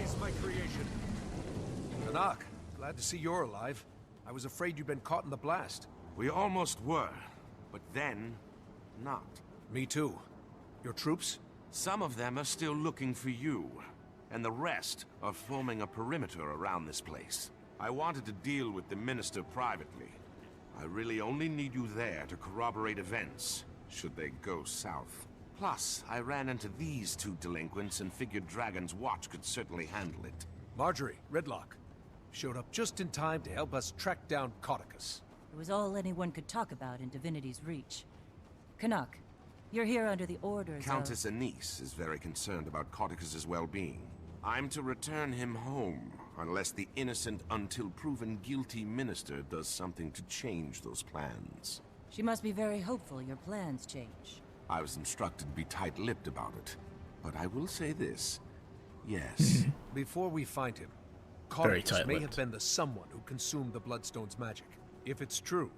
Praise my creation. Anak, glad to see you're alive. I was afraid you'd been caught in the blast. We almost were, but then, not. Me too. Your troops? Some of them are still looking for you, and the rest are forming a perimeter around this place. I wanted to deal with the Minister privately. I really only need you there to corroborate events, should they go south. Plus, I ran into these two delinquents and figured Dragon's Watch could certainly handle it. Marjorie, Redlock, showed up just in time to help us track down Cauticus. It was all anyone could talk about in Divinity's Reach. Canuck, you're here under the orders Countess Anise is very concerned about Cauticus's well-being. I'm to return him home, unless the innocent until proven guilty minister does something to change those plans. She must be very hopeful your plans change. I was instructed to be tight-lipped about it, but I will say this. Yes. Before we find him, Cauticus may have been the someone who consumed the Bloodstone's magic. If it's true,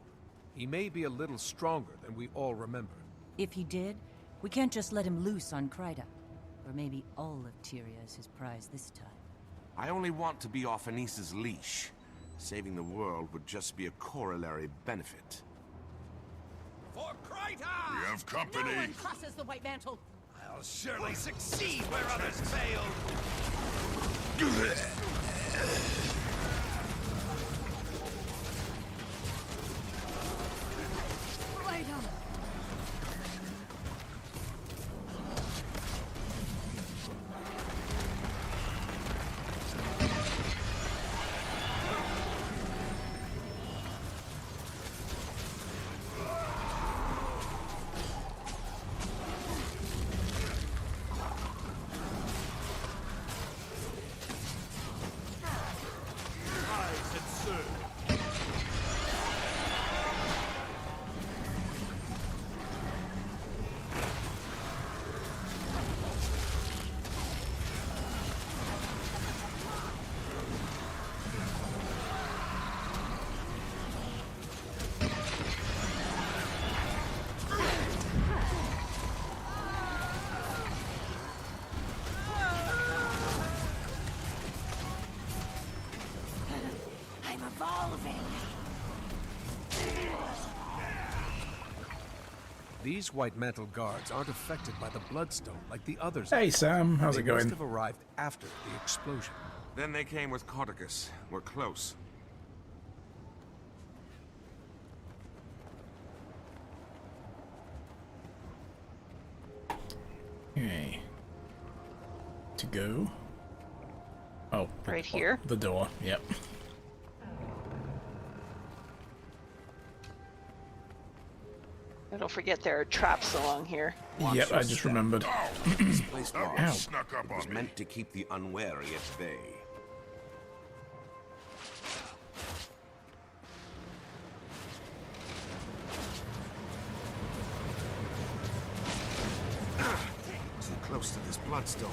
he may be a little stronger than we all remember. If he did, we can't just let him loose on Kryta. Or maybe all of Tyria is his prize this time. I only want to be off Anise's leash. Saving the world would just be a corollary benefit. For Kryta! We have company! No one crosses the White Mantle! I'll surely succeed where others fail! Right on! These White Mantle guards aren't affected by the Bloodstone like the others. Hey Sam, how's it They going? must have arrived after the explosion. Then they came with Cauticus. We're close. Okay. To go. Oh, Right here? The door, yep. Don't forget there are traps along here. Yep, I just remembered. This place That one snuck up was on me. meant to keep the unwary at bay. Too close to this bloodstone.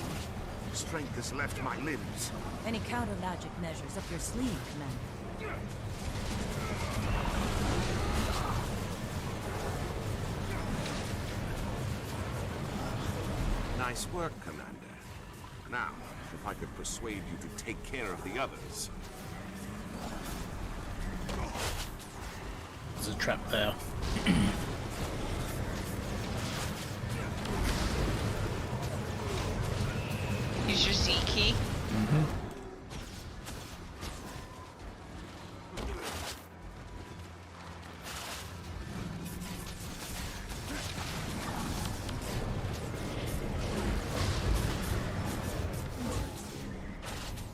Strength has left my limbs. Any counter magic measures up your sleeve, Commander? Nice work, Commander. Now, if I could persuade you to take care of the others. There's a trap there. Use your Z key.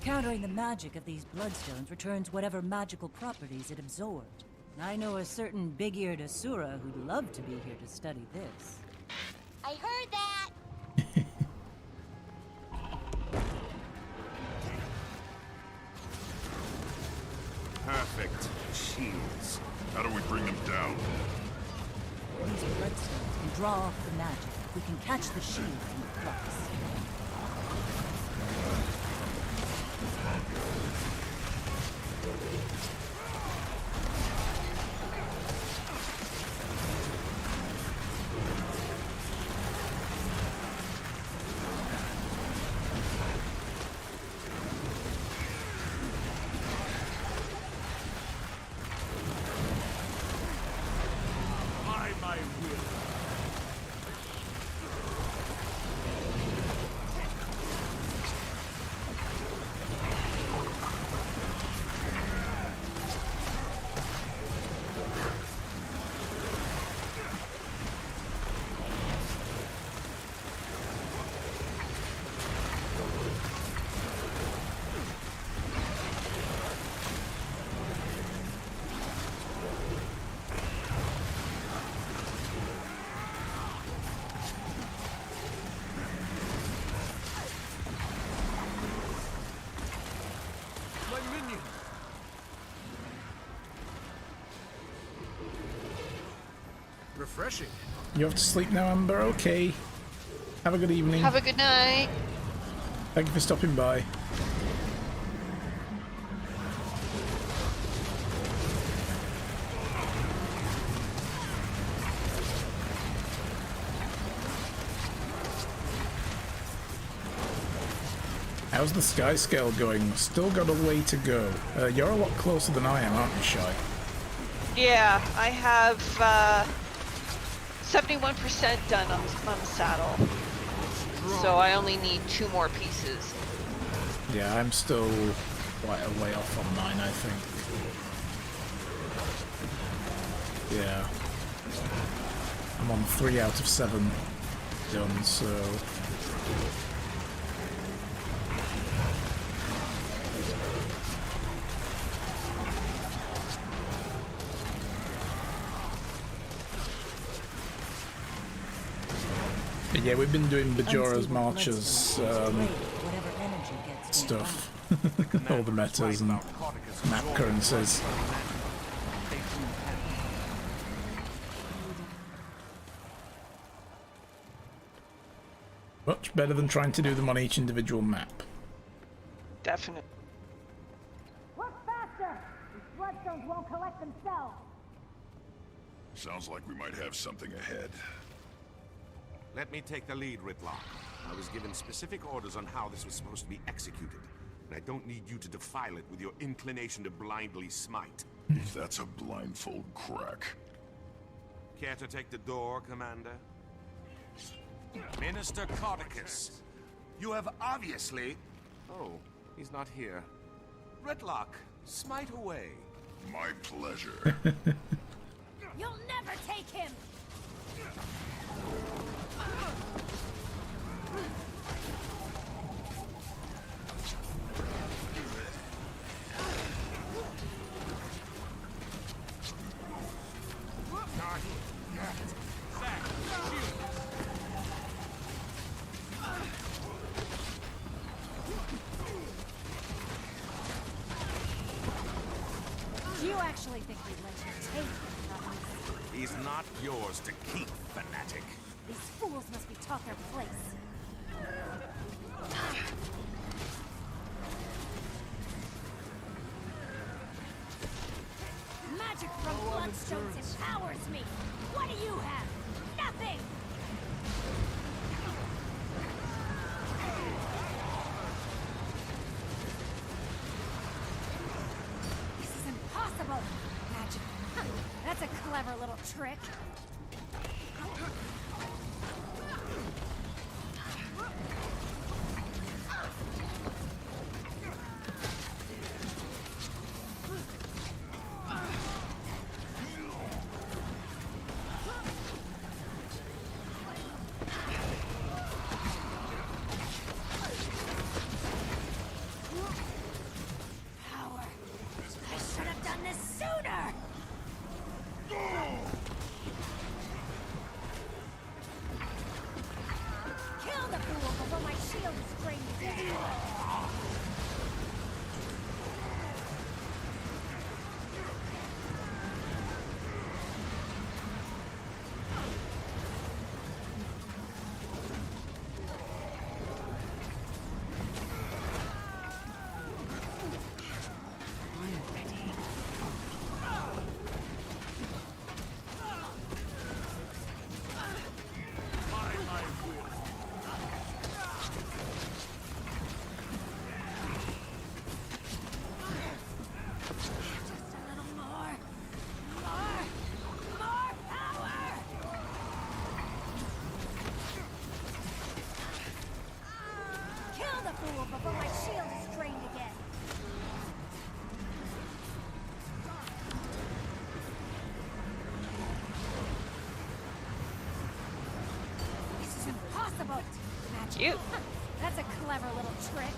Countering the magic of these bloodstones returns whatever magical properties it absorbed. I know a certain big-eared Asura who'd love to be here to study this. I heard that! Perfect. Shields. How do we bring them down? Using bloodstones can draw off the magic if we can catch the shield from the flux. refreshing. You have to sleep now, Amber? Okay. Have a good evening. Have a good night. Thank you for stopping by. How's the sky scale going? Still got a way to go. You're a lot closer than I am, aren't you, Shy? Yeah, I have 71% done on the saddle. So I only need 2 more pieces. Yeah, I'm still quite a way off on mine, I think. Yeah. I'm on 3 out of 7 done, so... But yeah, we've been doing Bajora's Marches stuff. All the metas and map currencies. Much better than trying to do them on each individual map. Definitely. Work faster! These bloodstones won't collect themselves. Sounds like we might have something ahead. Let me take the lead, Ritlock. I was given specific orders on how this was supposed to be executed, and I don't need you to defile it with your inclination to blindly smite. That's a blindfold crack. Care to take the door, Commander? Minister Codicus, you have obviously... Oh, he's not here. Ritlock, smite away. My pleasure. You'll never take him! You actually think we'd let you take him, huh? He's not yours to keep, fanatic. These fools must be taught their place. Magic from bloodstones empowers me! What do you have? Nothing! This is impossible! Magic. Huh, that's a clever little trick. Before my shield is drained again. This is impossible. Magic. You. That's a clever little trick.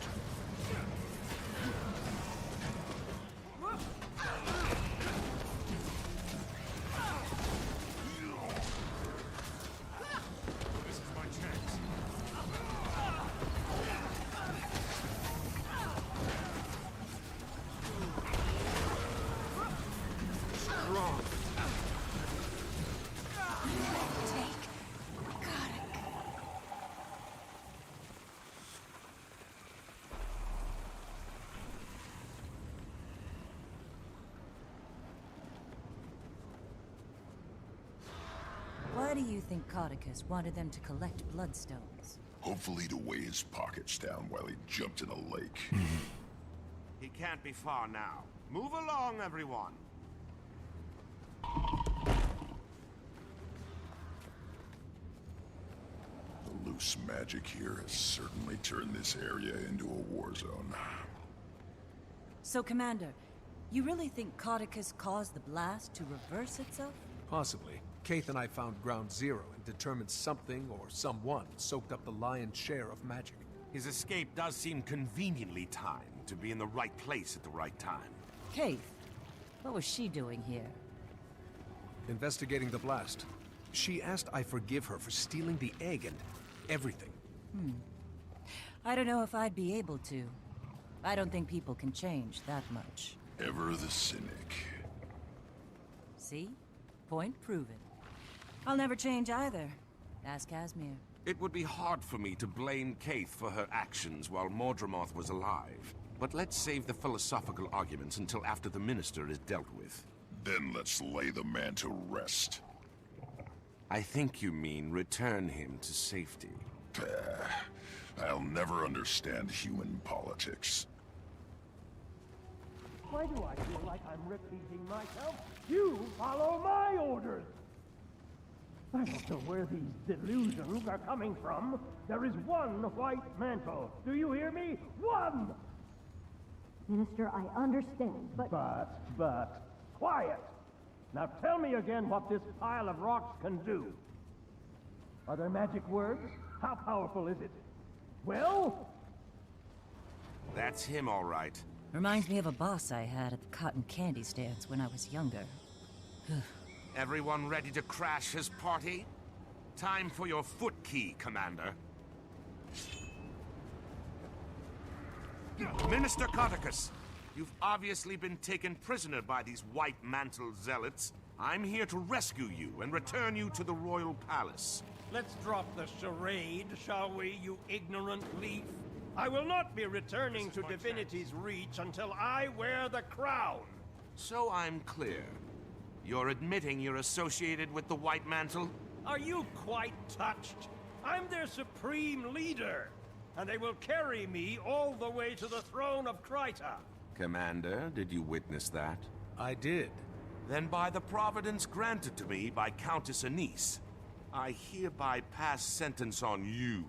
do you think Codicus wanted them to collect bloodstones? Hopefully to weigh his pockets down while he jumped in a lake. He can't be far now. Move along, everyone. The loose magic here has certainly turned this area into a war zone. So, Commander, you really think Codicus caused the blast to reverse itself? Possibly. Kaith and I found ground zero and determined something or someone soaked up the lion's share of magic. His escape does seem conveniently timed to be in the right place at the right time. Kaith, what was she doing here? Investigating the blast. She asked I forgive her for stealing the egg and everything. I don't know if I'd be able to. I don't think people can change that much. Ever the cynic. See? Point proven. I'll never change either. Ask Casimir. It would be hard for me to blame Kaith for her actions while Mordremoth was alive. But let's save the philosophical arguments until after the Minister is dealt with. Then let's lay the man to rest. I think you mean return him to safety. I'll never understand human politics. Why do I feel like I'm repeating myself? You follow my orders! I don't know where these delusions are coming from. There is one white mantle. Do you hear me? One! Minister, I understand, but... But... Quiet! Now tell me again what this pile of rocks can do. Are there magic words? How powerful is it? Well? That's him, all right. Reminds me of a boss I had at the cotton candy stands when I was younger. Everyone ready to crash his party? Time for your foot key, Commander. Minister Codicus, you've obviously been taken prisoner by these White Mantle zealots. I'm here to rescue you and return you to the Royal Palace. Let's drop the charade, shall we, you ignorant leaf? I will not be returning to Divinity's Reach until I wear the crown. So I'm clear. You're admitting you're associated with the White Mantle? Are you quite touched? I'm their supreme leader, and they will carry me all the way to the throne of Kryta. Commander, did you witness that? I did. Then by the providence granted to me by Countess Anise, I hereby pass sentence on you,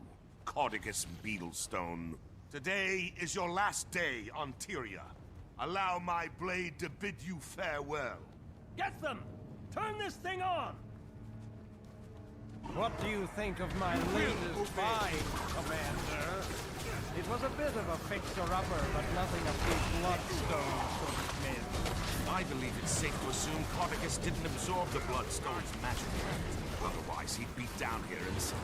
Codicus Beetlestone. Today is your last day on Tyria. Allow my blade to bid you farewell. Get them! Turn this thing on! What do you think of my latest find, Commander? It was a bit of a fixer-upper, but nothing of big bloodstones could have made. I believe it's safe to assume Codicus didn't absorb the Bloodstone's magic. Otherwise, he'd be down here himself.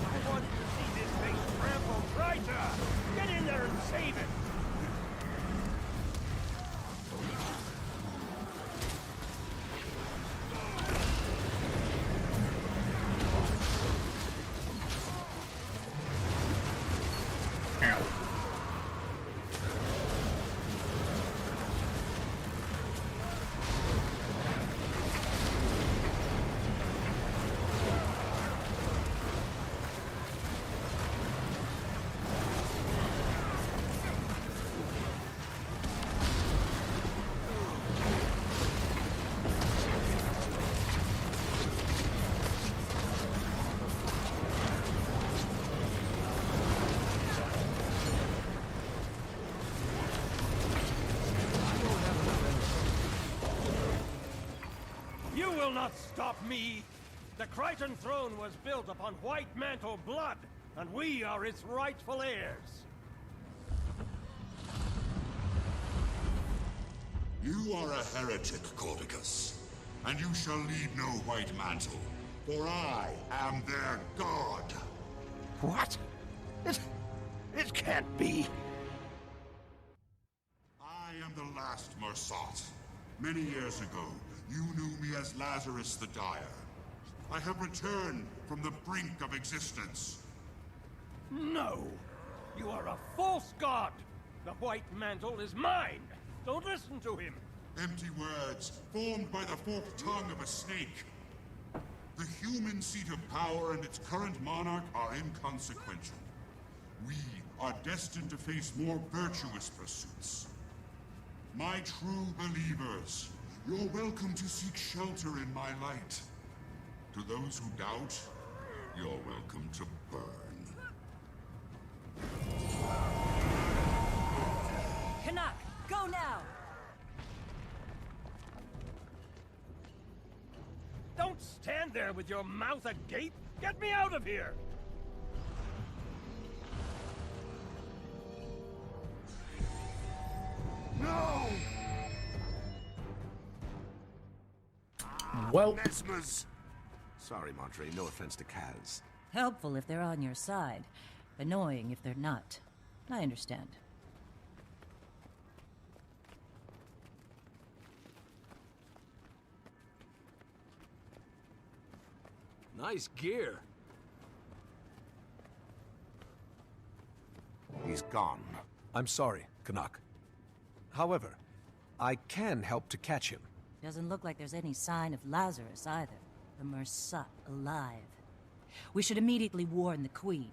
I want to see this thing trample Kryta! Get in there and save it! Not stop me! The Krytan throne was built upon White Mantle blood, and we are its rightful heirs. You are a heretic, Codicus, and you shall lead no White Mantle, for I am their god. What? It can't be. I am the last Mersat. Many years ago, you knew me as Lazarus the Dire. I have returned from the brink of existence. No! You are a false god! The White Mantle is mine! Don't listen to him! Empty words, formed by the forked tongue of a snake. The human seat of power and its current monarch are inconsequential. We are destined to face more virtuous pursuits. My true believers, you're welcome to seek shelter in my light. To those who doubt, you're welcome to burn. Canuck, go now! Don't stand there with your mouth agape! Get me out of here! No! Well, Nesmers! Sorry, Montre, no offense to Kaz. Helpful if they're on your side. Annoying if they're not. I understand. Nice gear. He's gone. I'm sorry, Canuck. However, I can help to catch him. Doesn't look like there's any sign of Lazarus either. The Mersat alive. We should immediately warn the Queen,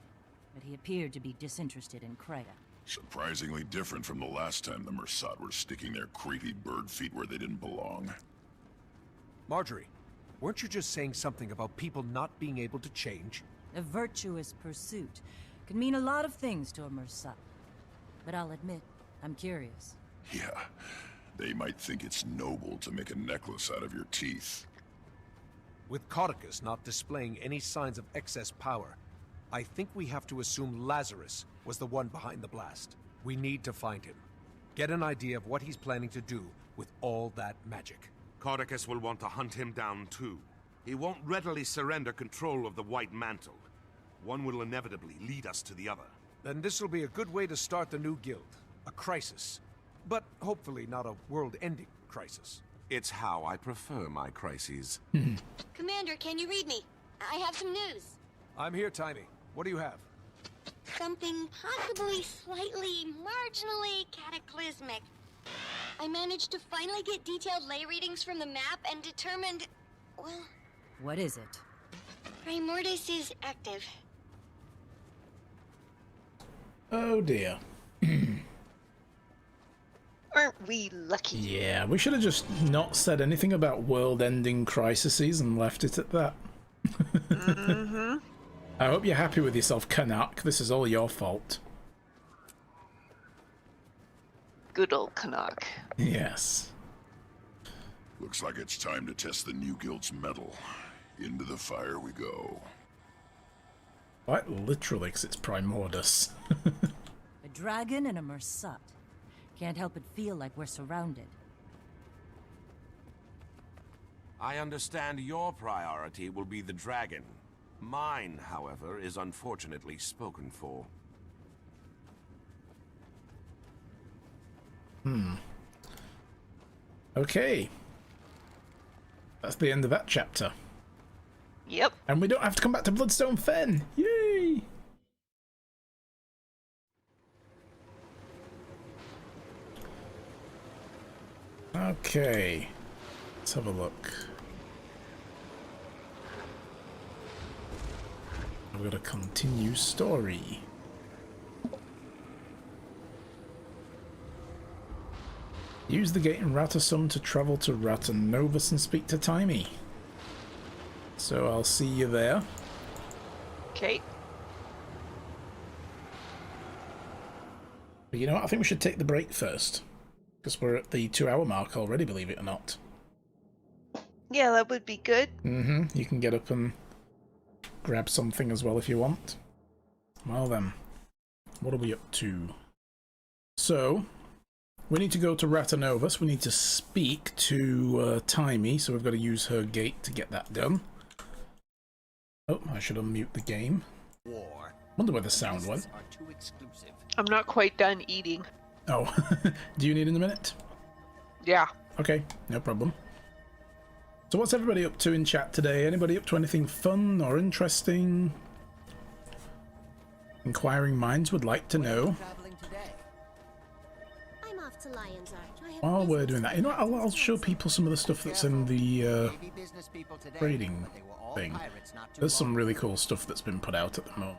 but he appeared to be disinterested in Kreia. Surprisingly different from the last time the Mersat were sticking their creepy bird feet where they didn't belong. Marjorie, weren't you just saying something about people not being able to change? A virtuous pursuit can mean a lot of things to a Mersat. But I'll admit, I'm curious. Yeah, they might think it's noble to make a necklace out of your teeth. With Codicus not displaying any signs of excess power, I think we have to assume Lazarus was the one behind the blast. We need to find him. Get an idea of what he's planning to do with all that magic. Codicus will want to hunt him down too. He won't readily surrender control of the White Mantle. One will inevitably lead us to the other. Then this will be a good way to start the new guild. A crisis. But hopefully not a world-ending crisis. It's how I prefer my crises. Commander, can you read me? I have some news. I'm here, Tiny. What do you have? Something possibly slightly, marginally cataclysmic. I managed to finally get detailed lay readings from the map and determined, well... What is it? Primordis is active. oh dear. Aren't we lucky? Yeah, we should have just not said anything about world-ending crises and left it at that. I hope you're happy with yourself, Canuck. This is all your fault. Good old Canuck. Yes. Looks like it's time to test the new guild's mettle. Into the fire we go. Quite literally, 'cause it's Primordus. A dragon and a Mersat. Can't help but feel like we're surrounded. I understand your priority will be the dragon. Mine, however, is unfortunately spoken for. Okay. That's the end of that chapter. Yep. And we don't have to come back to Bloodstone Fen. Yay! Okay. Let's have a look. I've got a continue story. Use the gate in Ratasum to travel to Ratanovus and speak to Timey. So I'll see you there. Okay. But you know what? I think we should take the break first. Because we're at the 2-hour mark already, believe it or not. Yeah, that would be good. You can get up and grab something as well if you want. Well then, what are we up to? So, we need to go to Ratanovus. We need to speak to Timey, so we've got to use her gate to get that done. Oh, I should unmute the game. Wonder where the sound went. I'm not quite done eating. Oh, do you need in a minute? Yeah. Okay, no problem. So what's everybody up to in chat today? Anybody up to anything fun or interesting? Inquiring minds would like to know. While we're doing that, you know what, I'll show people some of the stuff that's in the trading thing. There's some really cool stuff that's been put out at the moment.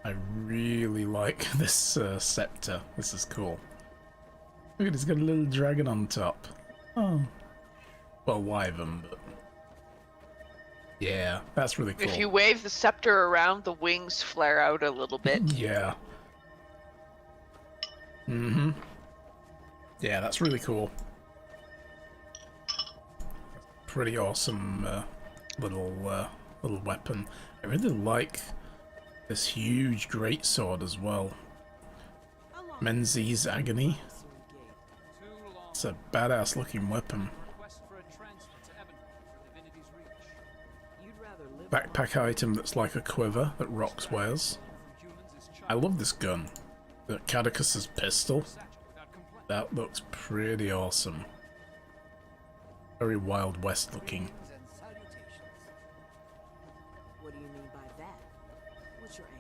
I really like this scepter. This is cool. Look at it, it's got a little dragon on top. Oh. Well, wyvern, but... yeah, that's really cool. If you wave the scepter around, the wings flare out a little bit. Yeah. Mm-hmm. Yeah, that's really cool. Pretty awesome little weapon. I really like this huge greatsword as well. Menzies Agony. It's a badass looking weapon. Backpack item that's like a quiver that Rox wears. I love this gun. The Cadicus's pistol. That looks pretty awesome. Very Wild West looking.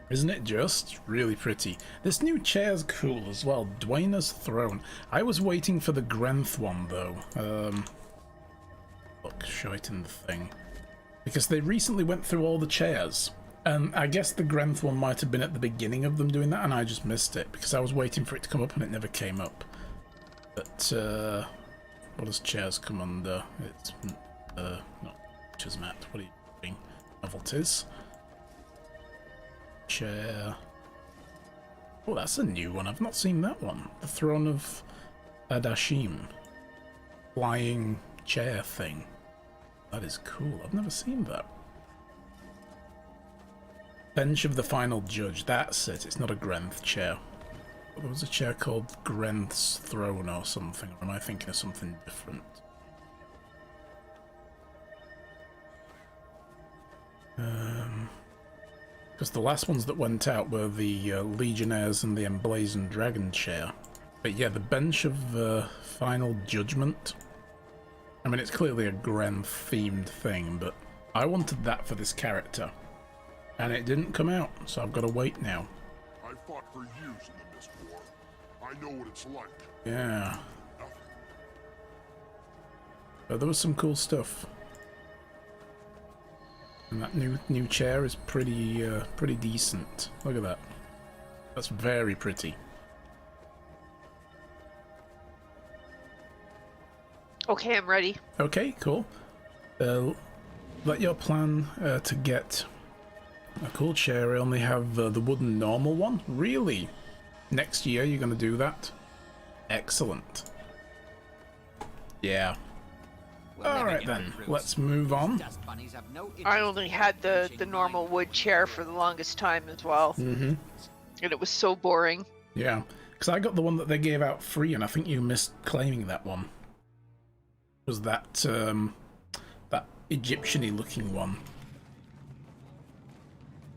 Isn't it just? Really pretty. This new chair's cool as well. Dwayna's Throne. I was waiting for the Grenth one though. Look, show it in the thing. Because they recently went through all the chairs. And I guess the Grenth one might have been at the beginning of them doing that and I just missed it. Because I was waiting for it to come up and it never came up. But, what does chairs come under? It's, not features, Matt. What are you doing? Novelties. Chair. Oh, that's a new one. I've not seen that one. The Throne of Adashim. Flying chair thing. That is cool. I've never seen that. Bench of the Final Judge. That's it. It's not a Grenth chair. There was a chair called Grenth's Throne or something. Or am I thinking of something different? Because the last ones that went out were the Legionnaires and the Emblazoned Dragon chair. But yeah, the Bench of Final Judgment. I mean, it's clearly a Grenth-themed thing, but I wanted that for this character. And it didn't come out, so I've got to wait now. I fought for years in the Mist War. I know what it's like. Yeah. But there was some cool stuff. And that new chair is pretty decent. Look at that. That's very pretty. Okay, I'm ready. Okay, cool. Let your plan to get a cool chair. I only have the wooden normal one. Really? Next year you're going to do that? Excellent. Yeah. Alright then, let's move on. I only had the normal wood chair for the longest time as well. Mm-hmm. And it was so boring. Yeah, because I got the one that they gave out free, and I think you missed claiming that one. Was that, that Egyptian-y looking one.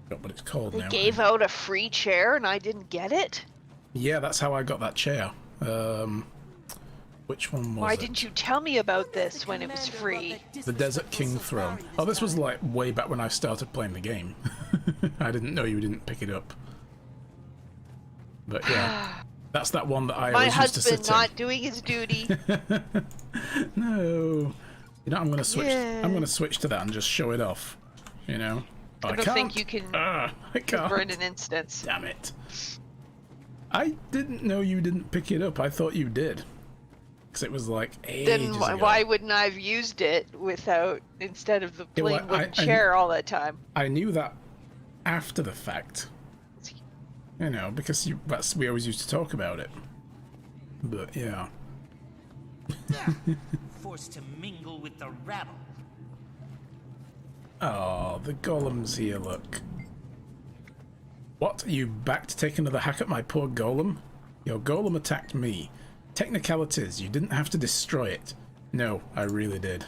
Forgot what it's called now. They gave out a free chair and I didn't get it? Yeah, that's how I got that chair. Which one was Why it? didn't you tell me about this when it was free? The Desert King Throne. Oh, this was like way back when I started playing the game. I didn't know you didn't pick it up. But yeah, that's that one that I always used to sit in. My husband not doing his duty. No. You know, I'm gonna switch. Yeah. I'm gonna switch to that and just show it off. You know. Oh, I don't think you can I can't. burn an instance. Damn it. I didn't know you didn't pick it up. I thought you did. Because it was like ages Then why wouldn't I have used it instead of the plain wooden chair all that time? I knew that after the fact. You know, because we always used to talk about it. But yeah. Forced to mingle with the rabble. Oh, the golem's here, look. What? Are you back to take another hack at my poor golem? Your golem attacked me. Technicalities, you didn't have to destroy it. No, I really did.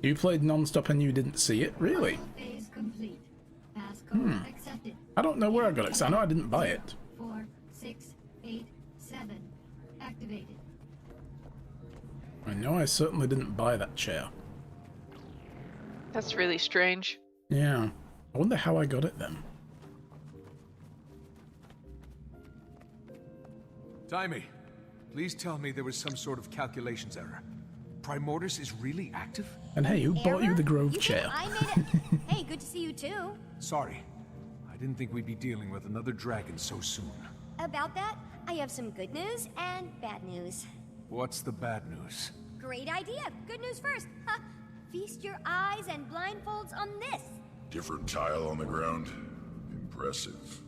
You played non-stop and you didn't see it? Really? I don't know where I got it, 'cause I know I didn't buy it. 4, 6, 8, 7. Activated. I know I certainly didn't buy that chair. That's really strange. Yeah. I wonder how I got it then. Timmy, please tell me there was some sort of calculations error. Primordius is really active? And hey, who bought you the Grove chair? I made it. Hey, good to see you too. Sorry. I didn't think we'd be dealing with another dragon so soon. About that, I have some good news and bad news. What's the bad news? Great idea. Good news first. Ha! Feast your eyes and blindfolds on this. Different tile on the ground. Impressive.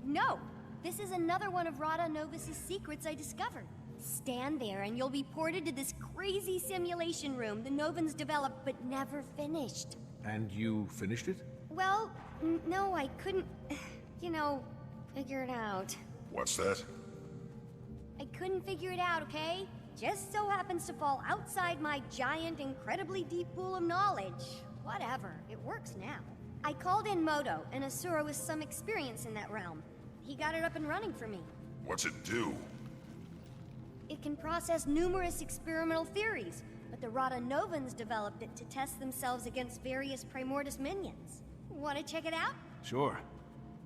No, this is another one of Rada Novus's secrets I discovered. Stand there and you'll be ported to this crazy simulation room the Novans developed but never finished. And you finished it? Well, no, I couldn't, figure it out. What's that? I couldn't figure it out, okay? Just so happens to fall outside my giant, incredibly deep pool of knowledge. Whatever, it works now. I called in Moto, an Asura with some experience in that realm. He got it up and running for me. What's it do? It can process numerous experimental theories, but the Rada Novans developed it to test themselves against various Primordus minions. Want to check it out? Sure.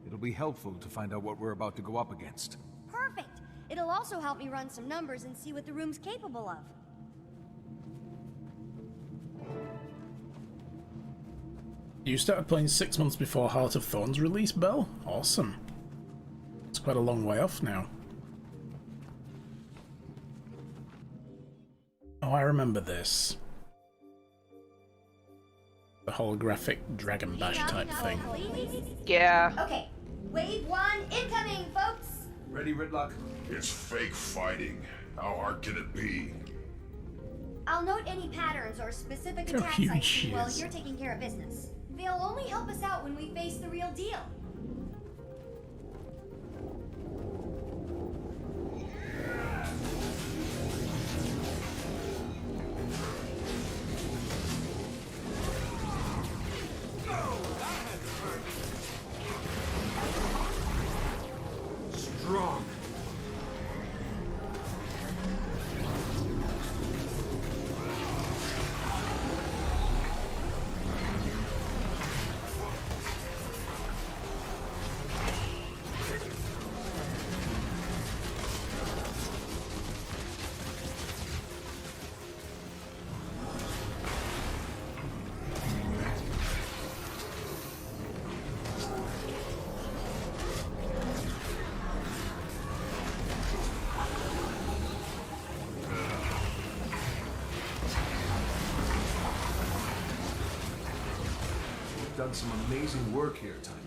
It'll be helpful to find out what we're about to go up against. Perfect! It'll also help me run some numbers and see what the room's capable of. You started playing 6 months before Heart of Thorns release, Belle? Awesome. It's quite a long way off now. Oh, I remember this. The holographic Dragon Bash type thing. Yeah. Okay, wave 1 incoming, folks! Ready, Ridlock? It's fake fighting. How hard can it be? I'll note any patterns or specific How attacks huge I she see while is. you're taking care of business. They'll only help us out when we face the real deal. Strong. Done some amazing work here, Timmy.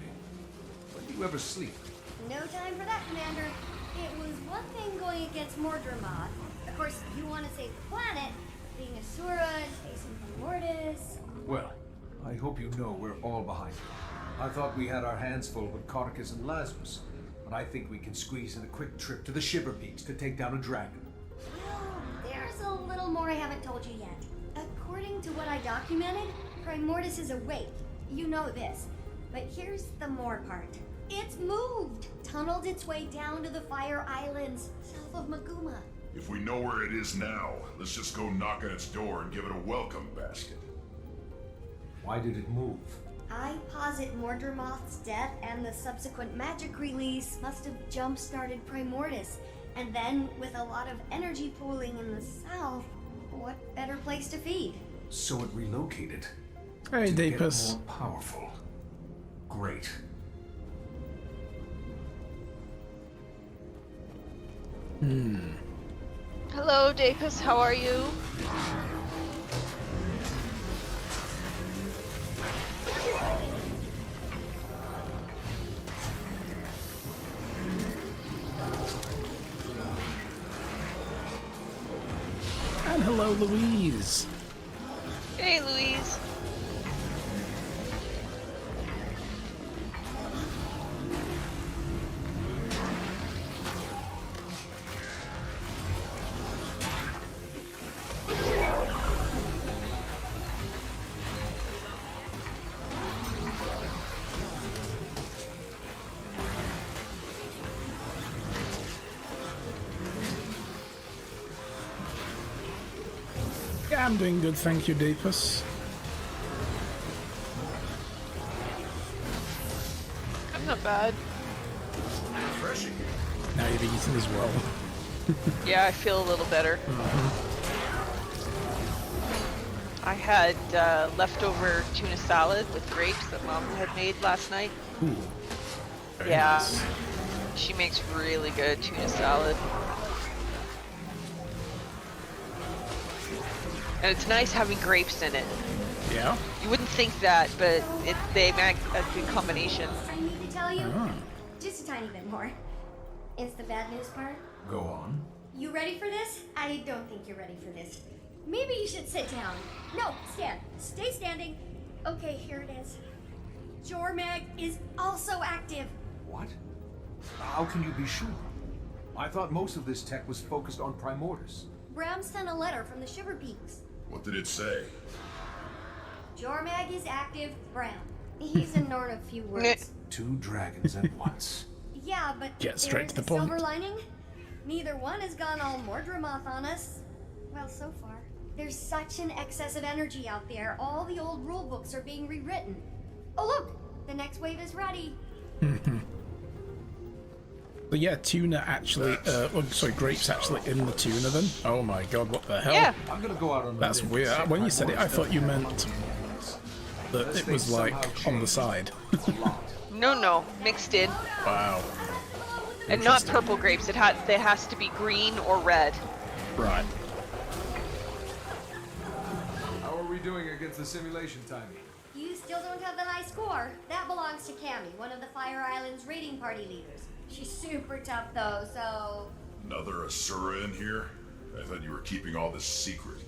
When do you ever sleep? No time for that, Commander. It was one thing going against Mordremoth. Of course, you want to save the planet, being Asura, chasing Primordus. Well, I hope you know we're all behind you. I thought we had our hands full with Cauticus and Lazarus, but I think we can squeeze in a quick trip to the Shiver Peaks to take down a dragon. There's a little more I haven't told you yet. According to what I documented, Primordus is awake. You know this. But here's the more part. It's moved! Tunneled its way down to the Fire Islands, south of Maguma. If we know where it is now, let's just go knock on its door and give it a welcome basket. Why did it move? I posit Mordremoth's death and the subsequent magic release must have jump-started Primordus. And then, with a lot of energy pooling in the south, what better place to feed? So it relocated. Hey, to get Dapus. more powerful. Great. Hello, Dapus. How are you? And hello, Louise. Hey, Louise. Yeah, I'm doing good, thank you, Dapus. I'm not bad. Refreshing. Now you've eaten as well. Yeah, I feel a little better. I had leftover tuna salad with grapes that Mom had made last night. Ooh. Very Yeah, nice. she makes really good tuna salad. And it's nice having grapes in it. Yeah? You wouldn't think that, but they make a good combination. I need to tell you just a tiny bit more. It's the bad news part. Go on. You ready for this? I don't think you're ready for this. Maybe you should sit down. No, stand. Stay standing. Okay, here it is. Jormag is also active. What? How can you be sure? I thought most of this tech was focused on Primordus. Bram sent a letter from the Shiver Peaks. What did it say? Jormag is active, Bram. He's ignored a few words. 2 dragons at once. Yeah, but Get straight to the point. silver lining. Neither one has gone all Mordremoth on us. Well, so far. There's such an excess of energy out there. All the old rule books are being rewritten. Oh, look! The next wave is ready. But yeah, tuna actually, grapes actually in the tuna then? Oh my god, what the hell? Yeah. I'm gonna go out on That's weird. When you said it, I thought you meant that it was like on the side. No, mixed in. Wow. And not purple grapes. It has to be green or red. Right. How are we doing against the simulation timing? You still don't have the high score. That belongs to Cammy, one of the Fire Island's raiding party leaders. She's super tough though, so... Another Asura in here? I thought you were keeping all this secret.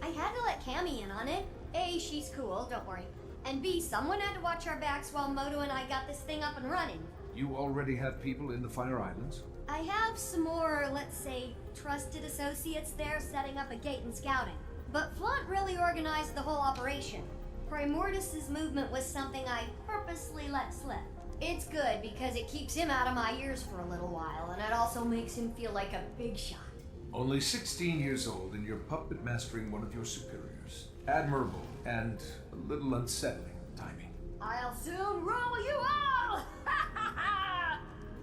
I had to let Cammy in on it. A, she's cool, don't worry. And B, someone had to watch our backs while Moto and I got this thing up and running. You already have people in the Fire Islands? I have some more, let's say, trusted associates there setting up a gate and scouting. But Flaunt really organized the whole operation. Primordus's movement was something I purposely let slip. It's good because it keeps him out of my ears for a little while, and it also makes him feel like a big shot. Only 16 years old and you're puppet mastering one of your superiors. Admirable and a little unsettling timing. I'll soon roll you all!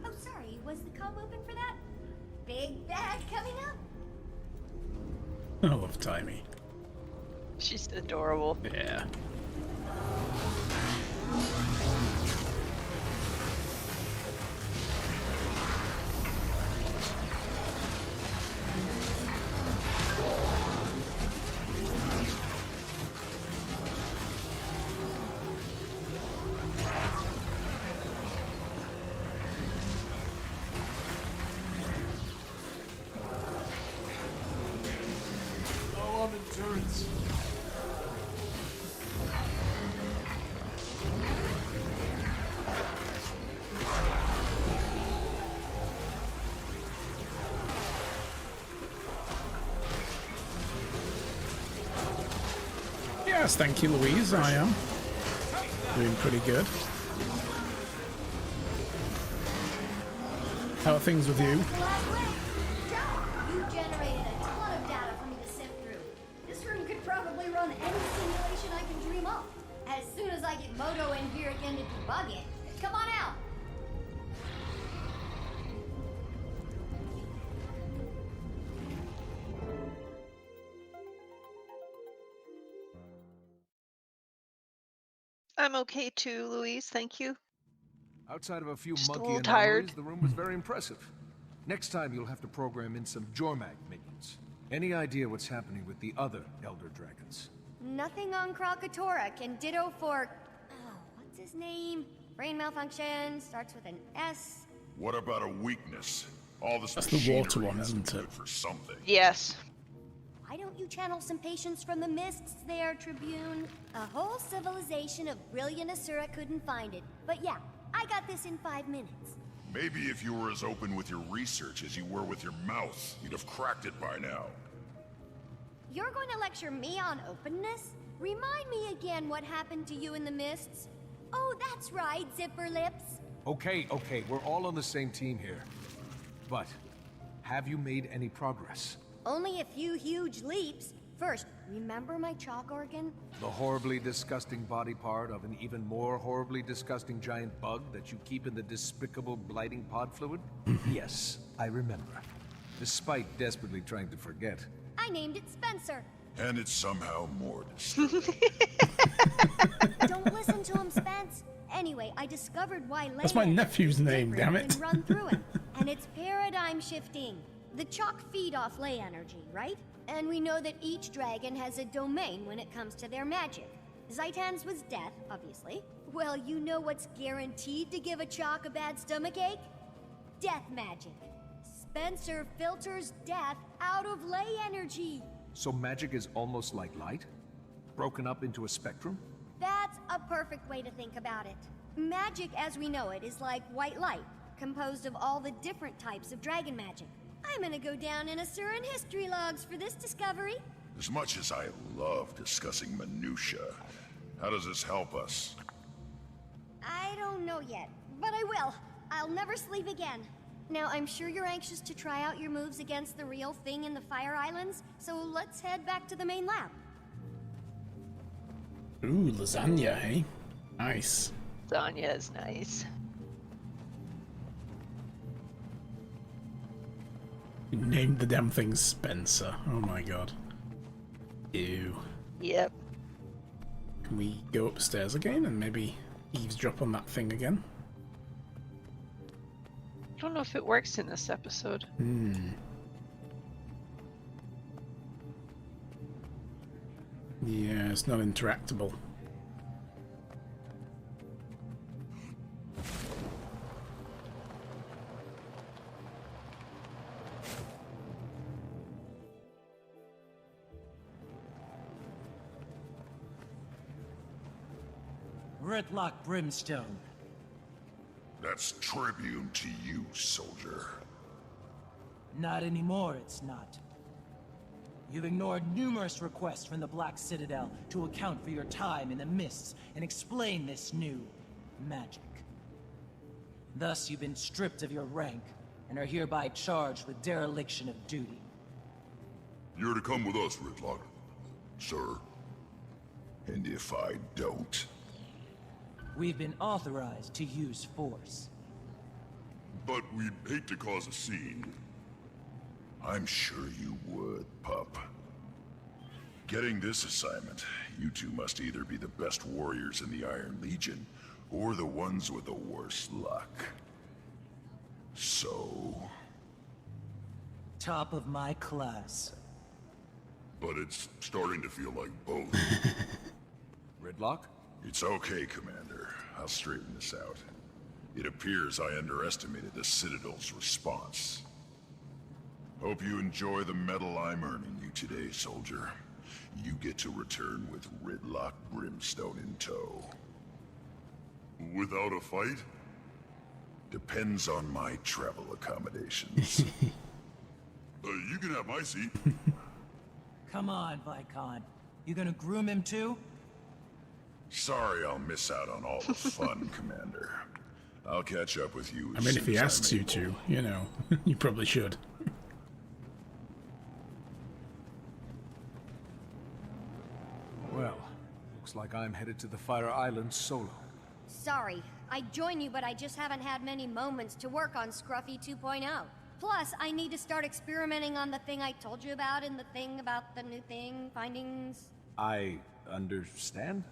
Oh, sorry, was the comm open for that? Big bag coming up? I love Timey. She's adorable. Yeah. Oh, I'm endurance. Yes, thank you, Louise. I am doing pretty good. How are things with you? You generated a ton of data for me to sift through. This room could probably run any simulation I can dream up. As soon as I get Moto in here again to debug it. Come on out! I'm okay too, Louise. Thank you. Outside of a few Just a monkey little anomalies, tired. the room was very impressive. Next time you'll have to program in some Jormag minions. Any idea what's happening with the other Elder Dragons? Nothing on Krakatoa can ditto for... Oh, what's his name? Brain malfunction, starts with an S. What about a weakness? All this That's the water machinery one, has to be isn't it? good for something. Yes. Why don't you channel some patience from the mists there, Tribune? A whole civilization of brilliant Asura couldn't find it. But yeah, I got this in 5 minutes. Maybe if you were as open with your research as you were with your mouth, you'd have cracked it by now. You're going to lecture me on openness? Remind me again what happened to you in the mists. Oh, that's right, Zipper Lips. Okay, we're all on the same team here. But, have you made any progress? Only a few huge leaps. First, Remember my chalk organ? The horribly disgusting body part of an even more horribly disgusting giant bug that you keep in the despicable blighting pod fluid? Yes, I remember. Despite desperately trying to forget. I named it Spencer. And it's somehow more disturbing. Don't listen to him, Spence. Anyway, I discovered why ley That's my nephew's name, damn it. can run through him, and it's paradigm shifting. The chalk feed off ley energy, right? And we know that each dragon has a domain when it comes to their magic. Zaitan's was death, obviously. Well, you know what's guaranteed to give a chalk a bad stomachache? Death magic. Spencer filters death out of ley energy. So magic is almost like light? Broken up into a spectrum? That's a perfect way to think about it. Magic as we know it is like white light, composed of all the different types of dragon magic. I'm gonna go down in Asuran history logs for this discovery. As much as I love discussing minutia, how does this help us? I don't know yet, but I will. I'll never sleep again. Now, I'm sure you're anxious to try out your moves against the real thing in the Fire Islands, so let's head back to the main lab. Ooh, lasagna, hey? Nice. Lasagna is nice. You named the damn thing Spencer. Oh my god. Ew. Yep. Can we go upstairs again and maybe eavesdrop on that thing again? I don't know if it works in this episode. Yeah, it's not interactable. Gridlock Brimstone. That's tribune to you, soldier. Not anymore, it's not. You've ignored numerous requests from the Black Citadel to account for your time in the mists and explain this new magic. Thus, you've been stripped of your rank and are hereby charged with dereliction of duty. You're to come with us, Gridlock, sir. And if I don't... We've been authorized to use force. But we'd hate to cause a scene. I'm sure you would, pup. Getting this assignment, you two must either be the best warriors in the Iron Legion, or the ones with the worst luck. So... Top of my class. But it's starting to feel like both. Gridlock? It's okay, Commander. I'll straighten this out. It appears I underestimated the Citadel's response. Hope you enjoy the medal I'm earning you today, soldier. You get to return with Gridlock Brimstone in tow. Without a fight? Depends on my travel accommodations. You can have my seat. Come on, Vicon. You gonna groom him too? Sorry I'll miss out on all the fun, Commander. I'll catch up with you as I mean, soon if he as asks I'm you able. to, you know, you probably should. Well, looks like I'm headed to the Fire Island solo. Sorry, I'd join you, but I just haven't had many moments to work on Scruffy 2.0. Plus, I need to start experimenting on the thing I told you about and the thing about the new thing, findings. I understand?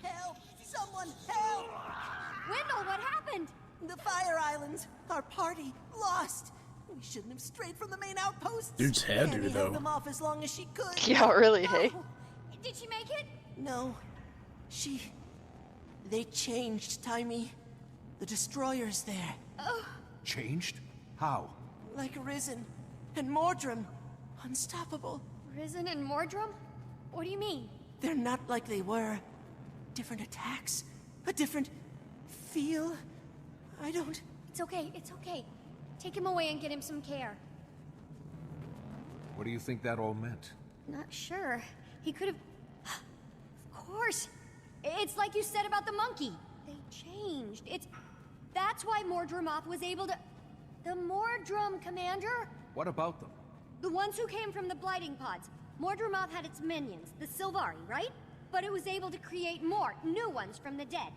Help! Someone help! Wendell, what happened? The Fire Islands. Our party lost. We shouldn't have strayed from the main outposts. Dude's hairdo, Annie though. held them off as long as she could. Yeah, really, hey? Did she make it? No. They changed, Timey. The destroyer's there. Changed? How? Like Risen and Mordrum. Unstoppable. Risen and Mordrum? What do you mean? They're not like they were. Different attacks. A different feel. I don't... It's okay, it's okay. Take him away and get him some care. What do you think that all meant? Not sure. He could have... Of course. It's like you said about the monkey. They changed. That's why Mordrumoth was able to... The Mordrum, Commander? What about them? The ones who came from the blighting pods. Mordremoth had its minions, the Sylvari, right? But it was able to create more, new ones from the dead.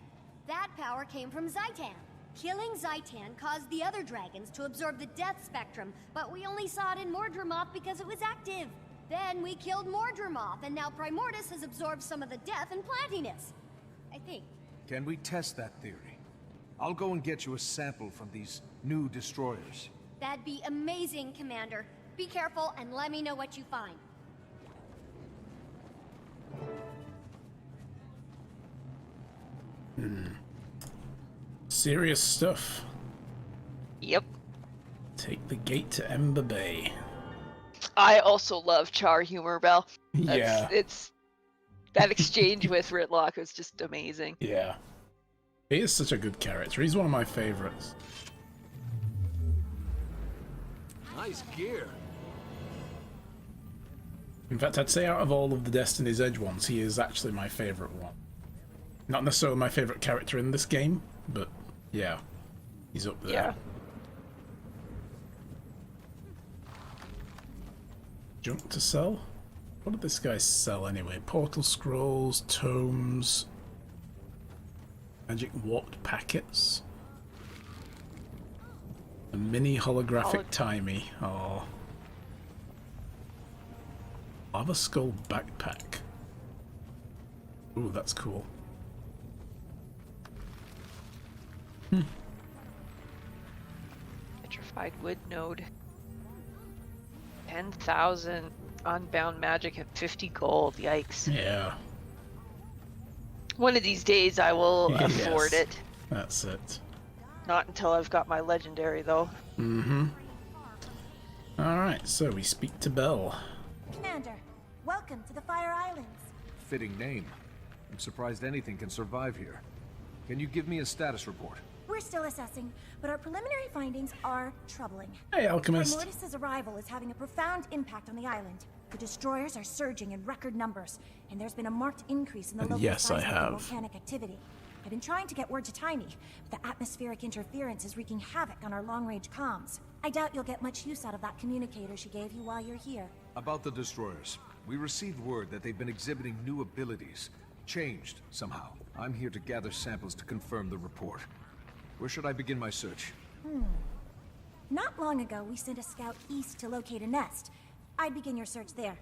That power came from Zaitan. Killing Zaitan caused the other dragons to absorb the death spectrum, but we only saw it in Mordremoth because it was active. Then we killed Mordremoth, and now Primordius has absorbed some of the death and plantiness. I think. Can we test that theory? I'll go and get you a sample from these new destroyers. That'd be amazing, Commander. Be careful and let me know what you find. Serious stuff. Yep. Take the gate to Ember Bay. I also love Char humor, Bell. Yeah. It's that exchange with Ritlock was just amazing. Yeah. He is such a good character. He's one of my favorites. Nice gear. In fact, I'd say out of all of the Destiny's Edge ones, he is actually my favorite one. Not necessarily my favorite character in this game, but yeah, he's up there. Yeah. Junk to sell? What did this guy sell anyway? Portal scrolls, tomes, magic warped packets, a mini holographic timey. Oh. Lava skull backpack. Ooh, that's cool. Petrified wood node. 10,000 unbound magic at 50 gold. Yikes. Yeah. One of these days I will afford Yes. it. That's it. Not until I've got my legendary though. Mm-hmm. Alright, so we speak to Bell. Commander, welcome to the Fire Islands. Fitting name. I'm surprised anything can survive here. Can you give me a status report? We're still assessing, but our preliminary findings are troubling. Hey, Alchemist. Primordius' arrival is having a profound impact on the island. The destroyers are surging in record numbers, and there's been a marked increase in the And local yes, I seismic and have. volcanic activity. I've been trying to get word to Tiny, but the atmospheric interference is wreaking havoc on our long-range comms. I doubt you'll get much use out of that communicator she gave you while you're here. About the destroyers. We received word that they've been exhibiting new abilities. Changed, somehow. I'm here to gather samples to confirm the report. Where should I begin my search? Not long ago, we sent a scout east to locate a nest. I'd begin your search there.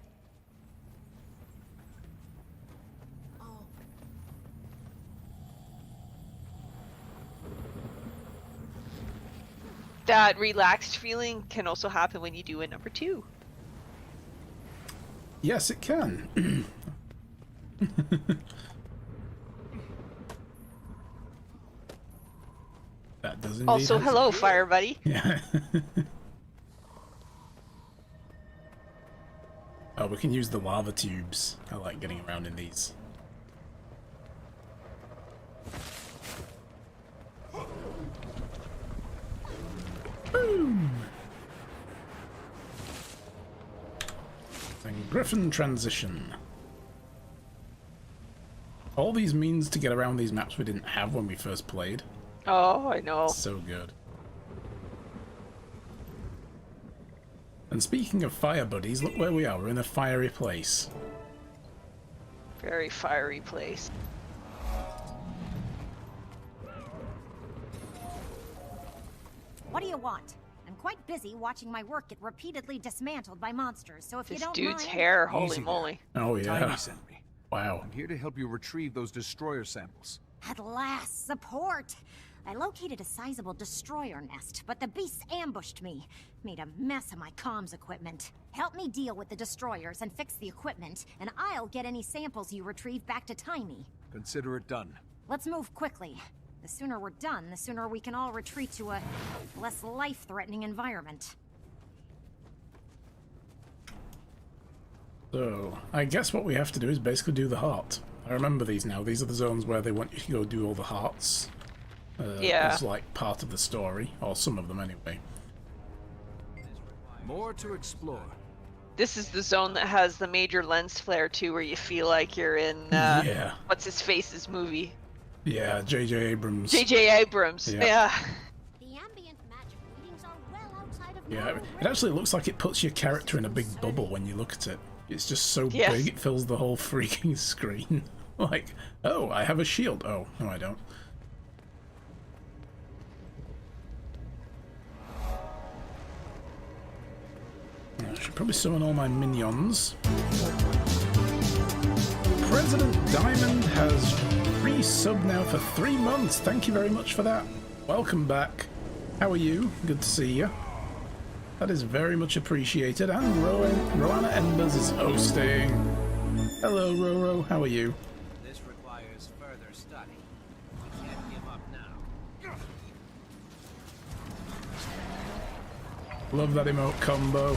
That relaxed feeling can also happen when you do a number 2. Yes, it can. That does indeed Also, happen. hello, fire buddy. Yeah. Oh, we can use the lava tubes. I like getting around in these. Boom! Then Griffin transition. All these means to get around these maps we didn't have when we first played. Oh, I know. So good. And speaking of fire buddies, look where we are. We're in a fiery place. Very fiery place. What do you want? I'm quite busy watching my work get repeatedly dismantled by monsters, so if you This don't dude's mind... hair, holy Easy there. moly. Oh yeah. Tiny sent me. Wow. I'm here to help you retrieve those destroyer samples. At last, support! I located a sizable destroyer nest, but the beasts ambushed me. Made a mess of my comms equipment. Help me deal with the destroyers and fix the equipment, and I'll get any samples you retrieve back to Tiny. Consider it done. Let's move quickly. The sooner we're done, the sooner we can all retreat to a less life-threatening environment. So, I guess what we have to do is basically do the heart. I remember these now. These are the zones where they want you to go do all the hearts. Yeah. As like part of the story, or some of them anyway. More to explore. This is the zone that has the major lens flare too, where you feel like you're in Yeah. what's his face's movie? Yeah, J.J. Abrams. J.J. Abrams. Yeah. Yeah. The ambient magic readings are well outside of Yeah, normal it actually looks like it puts your character in a big bubble when you look at it. It's just so Yes. big it fills the whole freaking screen. Like, oh, I have a shield. Oh, no, I don't. I should probably summon all my minions. President Diamond has re-subbed now for 3 months. Thank you very much for that. Welcome back. How are you? Good to see you. That is very much appreciated. And Roanna Embers is hosting. Hello, Roro. How are you? This requires further study. We can't give up now. Love that emote combo.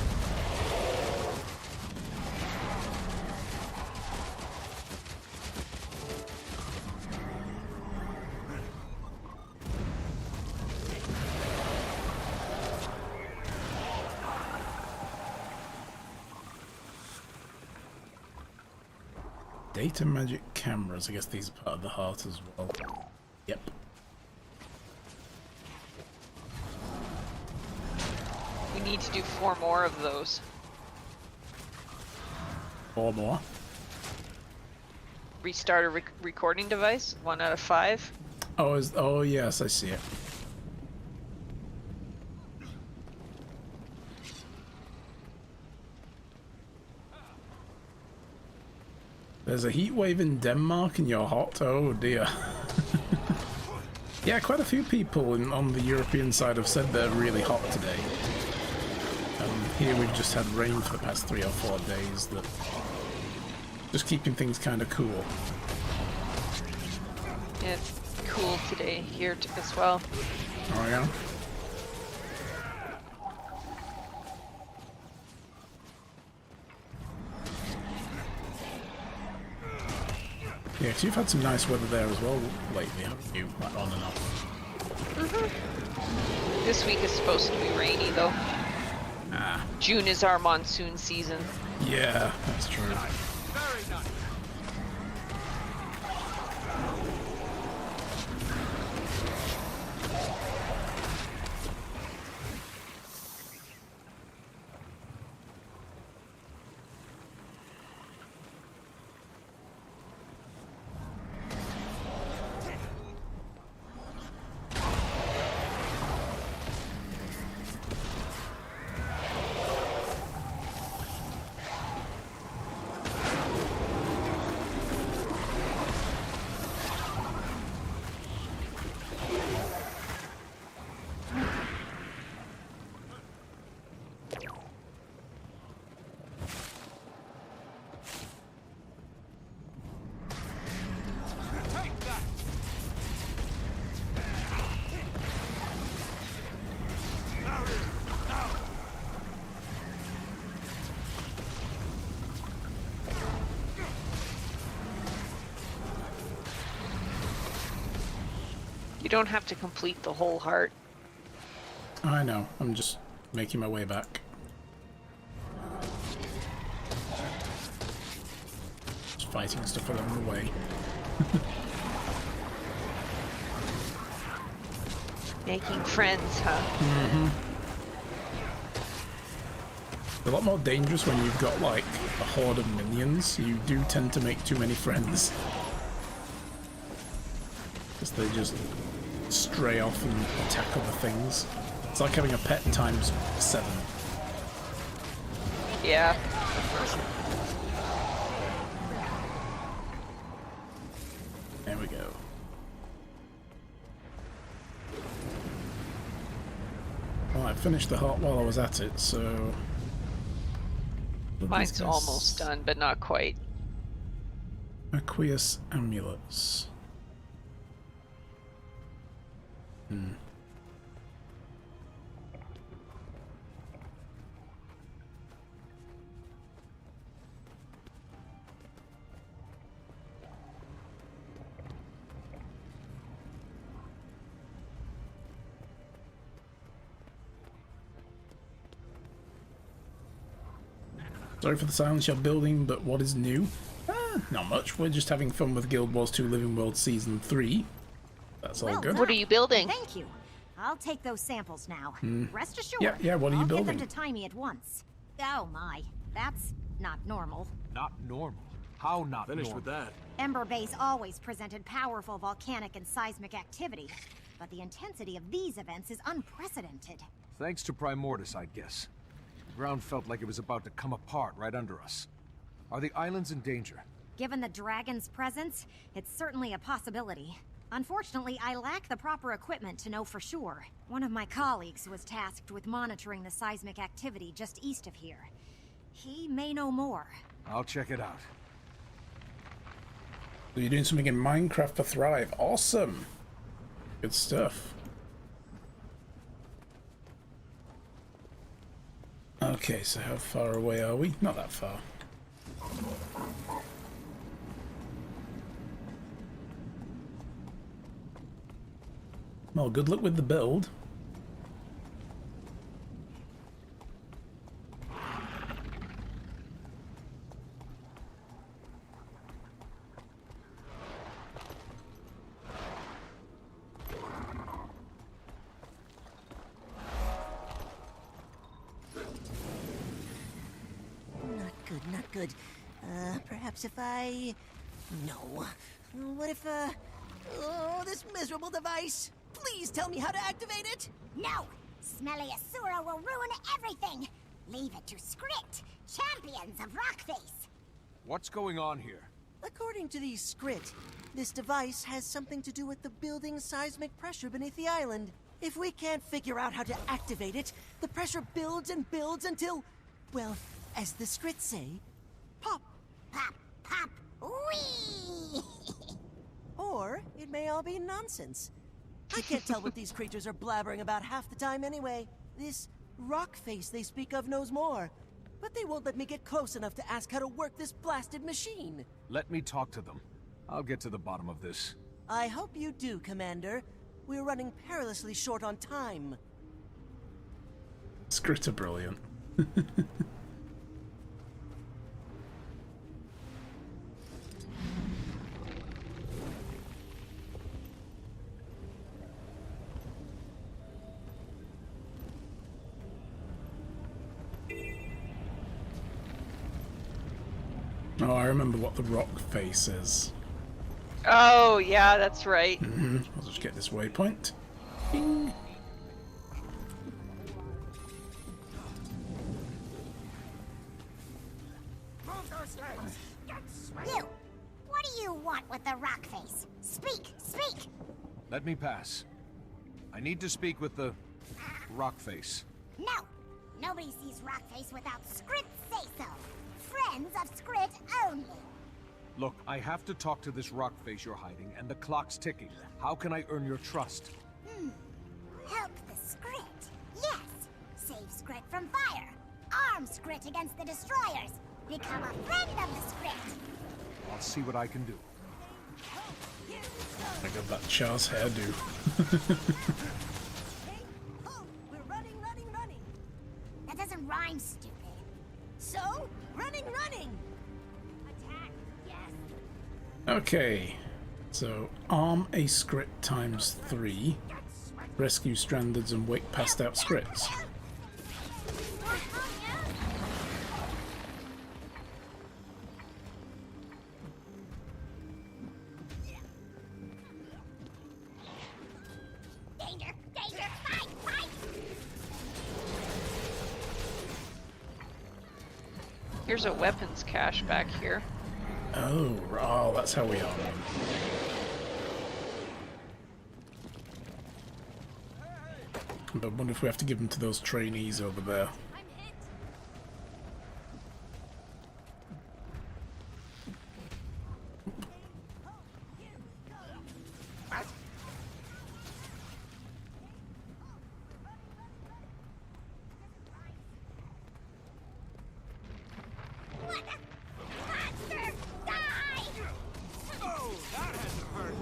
Data magic cameras. I guess these are part of the heart as well. Yep. We need to do 4 more of those. 4 more. Restart a recording device. 1 out of 5. Oh yes, I see it. There's a heat wave in Denmark and you're hot? Oh dear. Yeah, quite a few people on the European side have said they're really hot today. Here we've just had rain for the past 3 or 4 days, that just keeping things kind of cool. Yeah, it's cool today here as well. Oh yeah? Yeah, because you've had some nice weather there as well lately, haven't you? Like on and off. This week is supposed to be rainy though. Ah. June is our monsoon season. Yeah, that's true. You don't have to complete the whole heart. I know, I'm just making my way back. Just fighting stuff along the way. Making friends, huh? Mm-hmm. A lot more dangerous when you've got like a horde of minions. You do tend to make too many friends. Because they just stray off and attack other things. It's like having a pet times 7. Yeah. There we go. Well, I finished the heart while I was at it, so... Mine's almost done, but not quite. Aqueous amulets. Sorry for the silence, you're building, but what is new? Not much. We're just having fun with Guild Wars 2 Living World Season 3. That's all good. What are you building? Thank you. I'll take those samples now. Rest assured. Yeah, what are you building? I'll get them to tie me at once. Oh my, that's not normal. Not normal? How not Finished normal? with that. Ember Base always presented powerful volcanic and seismic activity, but the intensity of these events is unprecedented. Thanks to Primordius, I guess. The ground felt like it was about to come apart right under us. Are the islands in danger? Given the dragon's presence, it's certainly a possibility. Unfortunately, I lack the proper equipment to know for sure. One of my colleagues was tasked with monitoring the seismic activity just east of here. He may know more. I'll check it out. So you're doing something in Minecraft for Thrive. Awesome. Good stuff. Okay, so how far away are we? Not that far. Well, good luck with the build. Not good. Perhaps if I... No. What if, Oh, this miserable device! Please tell me how to activate it! No! Smelly Asura will ruin everything! Leave it to Skrit, champions of Rockface! What's going on here? According to the Skrit, this device has something to do with the building seismic pressure beneath the island. If we can't figure out how to activate it, the pressure builds and builds until... well, as the Skrit say, pop. Pop, pop, wee! Or it may all be nonsense. I can't tell what these creatures are blabbering about half the time anyway. This rock face they speak of knows more, but they won't let me get close enough to ask how to work this blasted machine. Let me talk to them. I'll get to the bottom of this. I hope you do, Commander. We're running perilously short on time. Skrit are brilliant. Oh, I remember what the rock face is. Oh, yeah, that's right. I'll just get this waypoint. Bing. You! What do you want with the rock face? Speak! Speak! Let me pass. I need to speak with the Rockface. No! Nobody sees Rockface without Skrit say-so! Friends of Skrit only! Look, I have to talk to this Rockface you're hiding, and the clock's ticking. How can I earn your trust? Help the Skrit! Yes! Save Skrit from fire! Arm Skrit against the destroyers! Become a friend of the Skrit! I'll see what I can do. I got that Char's hairdo. We're running, running, running. That doesn't rhyme, stupid. So, running, running. Attack, yes. Okay, so arm a Skrit times 3, rescue strandeds and wake passed out Skrits. Danger! Danger! Fight! Fight! Here's a weapons cache back here. Oh, that's how we are. But I wonder if we have to give them to those trainees over there. Monster! Die! Oh, that had to hurt.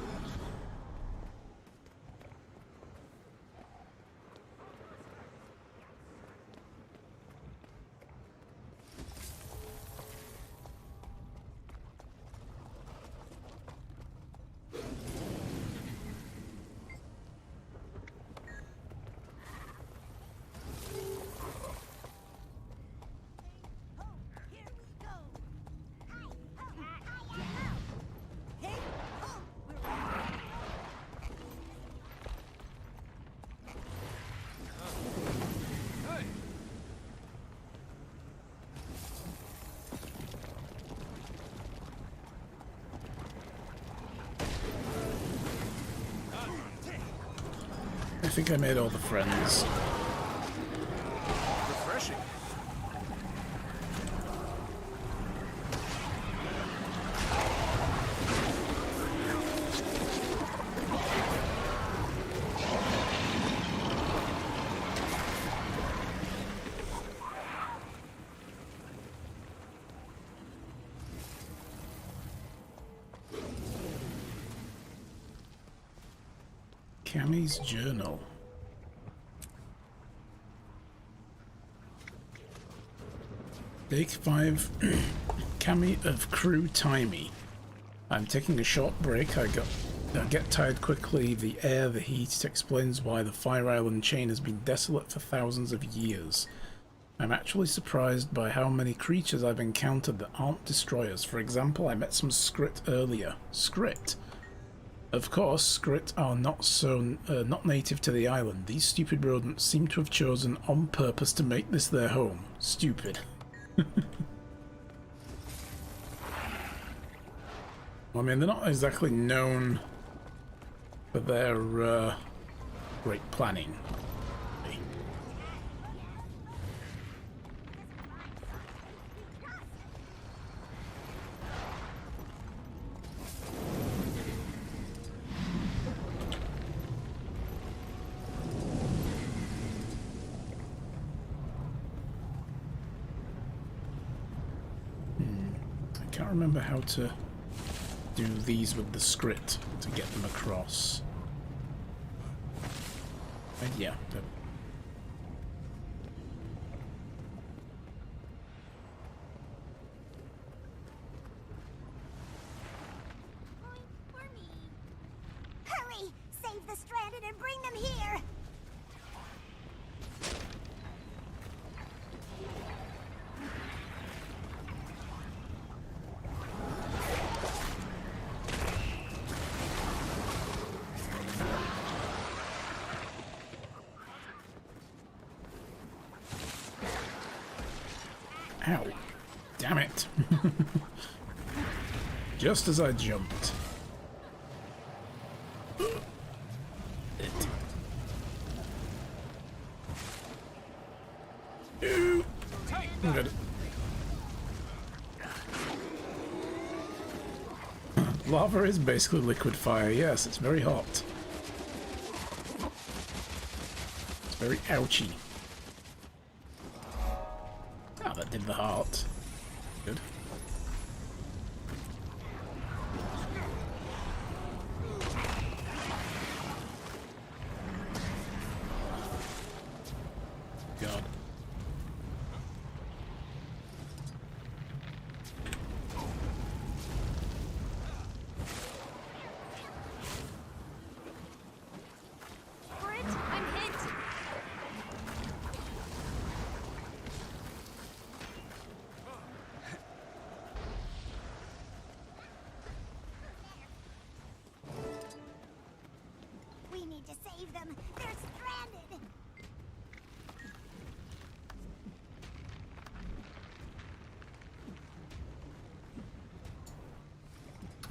think I made all the friends. Refreshing. Cammy's journal. Day 5. Cammy of Crew Timey. I'm taking a short break. I get tired quickly. The air, the heat. It explains why the Fire Island chain has been desolate for thousands of years. I'm actually surprised by how many creatures I've encountered that aren't destroyers. For example, I met some Skrit earlier. Skrit? Of course, Skrit are not native to the island. These stupid rodents seem to have chosen on purpose to make this their home. Stupid. I mean, they're not exactly known for their great planning. I can't remember how to do these with the Skrit to get them across. Yeah. Hurry! Save the stranded and bring them here! Ow. Damn it. Just as I jumped. I'm good. Lava is basically liquid fire, yes, it's very hot. It's very ouchy. Oh, that did the heart. Good. God. I'm hit. We need to save them. They're stranded.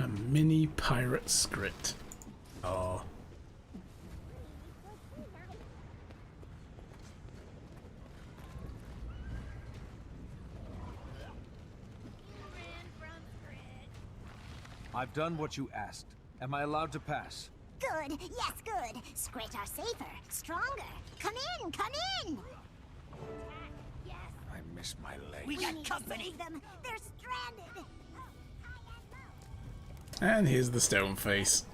A mini pirate Skrit. Oh. I've done what you asked. Am I allowed to pass? Good. Yes, good. Skrit are safer, stronger. Come in, come in. I miss my leg. We got company. Them. They're stranded. And here's the stone face.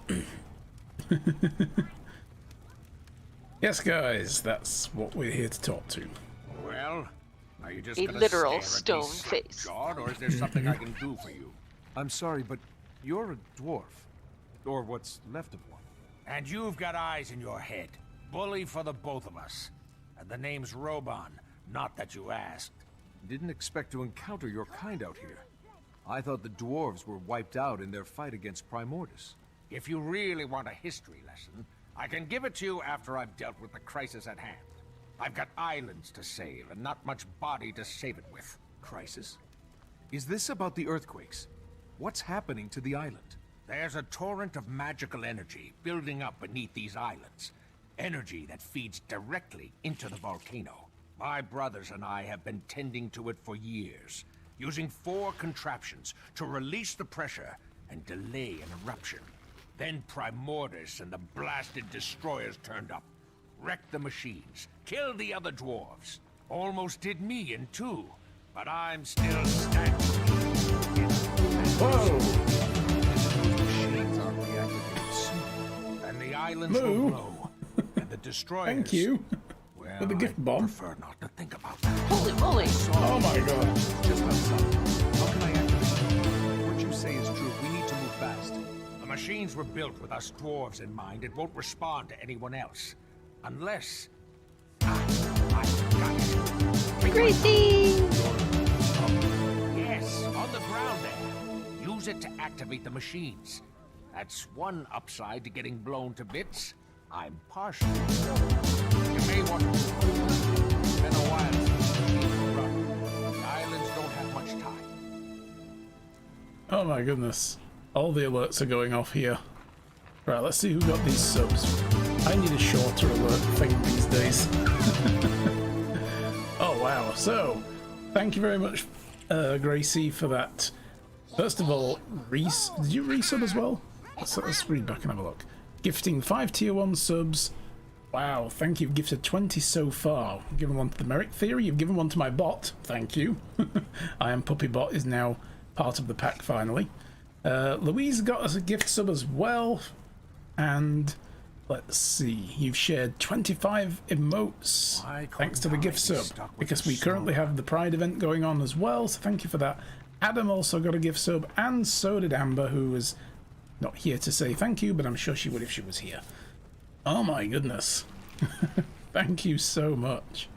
Yes, guys, that's what we're here to talk to. Well, are you just A gonna literal stare at me, stone face. God, or is there something I can do for you? I'm sorry, but you're a dwarf. Or what's left of one. And you've got eyes in your head. Bully for the both of us. And the name's Roban, not that you asked. Didn't expect to encounter your kind out here. I thought the dwarves were wiped out in their fight against Primordus. If you really want a history lesson, I can give it to you after I've dealt with the crisis at hand. I've got islands to save, and not much body to save it with. Crisis? Is this about the earthquakes? What's happening to the island? There's a torrent of magical energy building up beneath these islands. Energy that feeds directly into the volcano. My brothers and I have been tending to it for years, using 4 contraptions to release the pressure and delay an eruption. Then Primordus and the blasted destroyers turned up, wrecked the machines, killed the other dwarves. Almost did me in 2, but I'm still standing. Whoa! Machines are reactivated soon, and the islands will blow, and the destroyers. Thank you. Well, For the gift bomb. prefer not to think about that. Holy moly! Oh my god. Just outside. How can I activate? What you say is true. We need to move fast. The machines were built with us dwarves in mind. It won't respond to anyone else. Unless... I got it. Gracie! Yes, on the ground there. Use it to activate the machines. That's one upside to getting blown to bits. I'm partial. You may want to move quickly. It's been a while since the machines were run. The islands don't have much time. Oh my goodness. All the alerts are going off here. Right, let's see who got these subs. I need a shorter alert thing these days. Oh wow, so thank you very much, Gracie, for that. First of all, Reese, did you resub as well? Let's read back and have a look. Gifting 5 tier 1 subs. Wow, thank you. You've gifted 20 so far. You've given one to the Merrick Theory, you've given one to my bot. Thank you. I Am Puppy Bot is now part of the pack finally. Louise got us a gift sub as well. And let's see, you've shared 25 emotes thanks to the gift sub, because we currently have the Pride event going on as well, so thank you for that. Adam also got a gift sub, and so did Amber, who was not here to say thank you, but I'm sure she would if she was here. Oh my goodness. Thank you so much.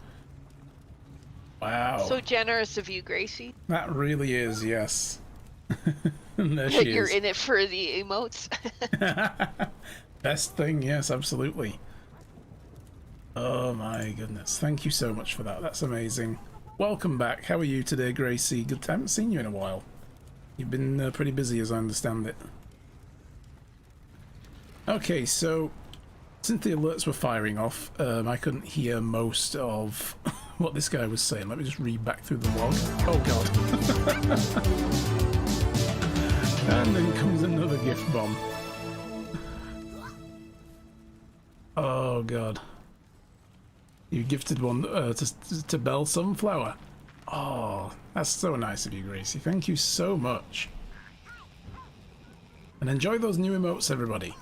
Wow. So generous of you, Gracie. That really is, yes. There she You're is. in it for the emotes. Best thing, yes, absolutely. Oh my goodness. Thank you so much for that. That's amazing. Welcome back. How are you today, Gracie? Good. I haven't seen you in a while. You've been pretty busy, as I understand it. Okay, so since the alerts were firing off, I couldn't hear most of what this guy was saying. Let me just read back through the log. Oh god. And then comes another gift bomb. Oh god. You gifted one to Belle Sunflower. Oh, that's so nice of you, Gracie. Thank you so much. And enjoy those new emotes, everybody.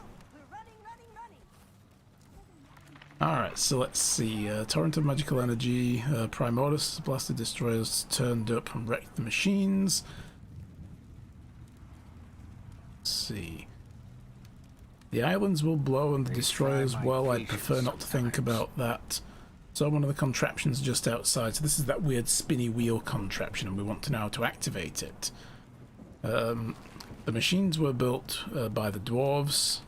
Alright, so let's see. Torrent of Magical Energy. Primordus, Blasted Destroyers turned up and wrecked the machines. Let's see. The islands will blow and the destroyers, well, I'd prefer not to think about that. So one of the contraptions just outside. So this is that weird spinny wheel contraption, and we want to know how to activate it. The machines were built by the dwarves.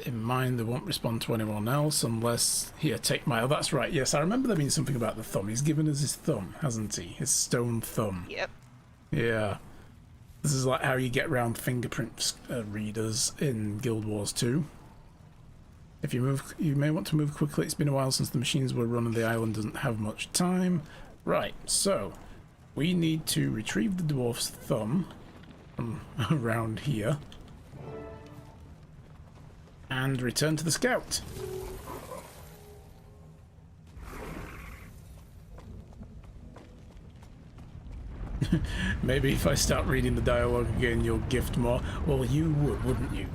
In mind, they won't respond to anyone else unless... Here, take my... Oh, that's right. Yes, I remember there being something about the thumb. He's given us his thumb, hasn't he? His stone thumb. Yep. Yeah. This is like how you get around fingerprint readers in Guild Wars 2. If you move, you may want to move quickly. It's been a while since the machines were run and the island doesn't have much time. Right, so we need to retrieve the dwarf's thumb from around here and return to the scout. Maybe if I start reading the dialogue again, you'll gift more. Well, you would, wouldn't you?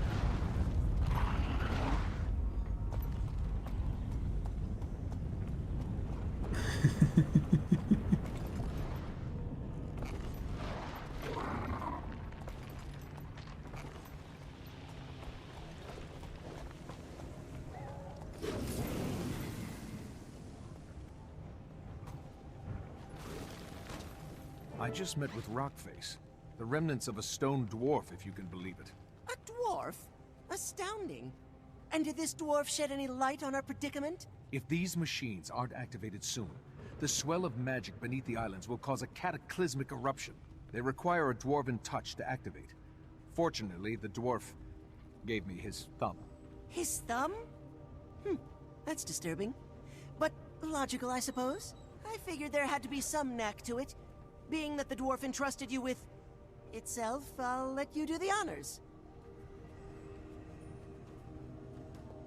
I just met with Rockface. The remnants of a stone dwarf, if you can believe it. A dwarf? Astounding. And did this dwarf shed any light on our predicament? If these machines aren't activated soon, the swell of magic beneath the islands will cause a cataclysmic eruption. They require a dwarven touch to activate. Fortunately, the dwarf gave me his thumb. His thumb? That's disturbing. But logical, I suppose. I figured there had to be some knack to it. Being that the dwarf entrusted you with itself, I'll let you do the honors.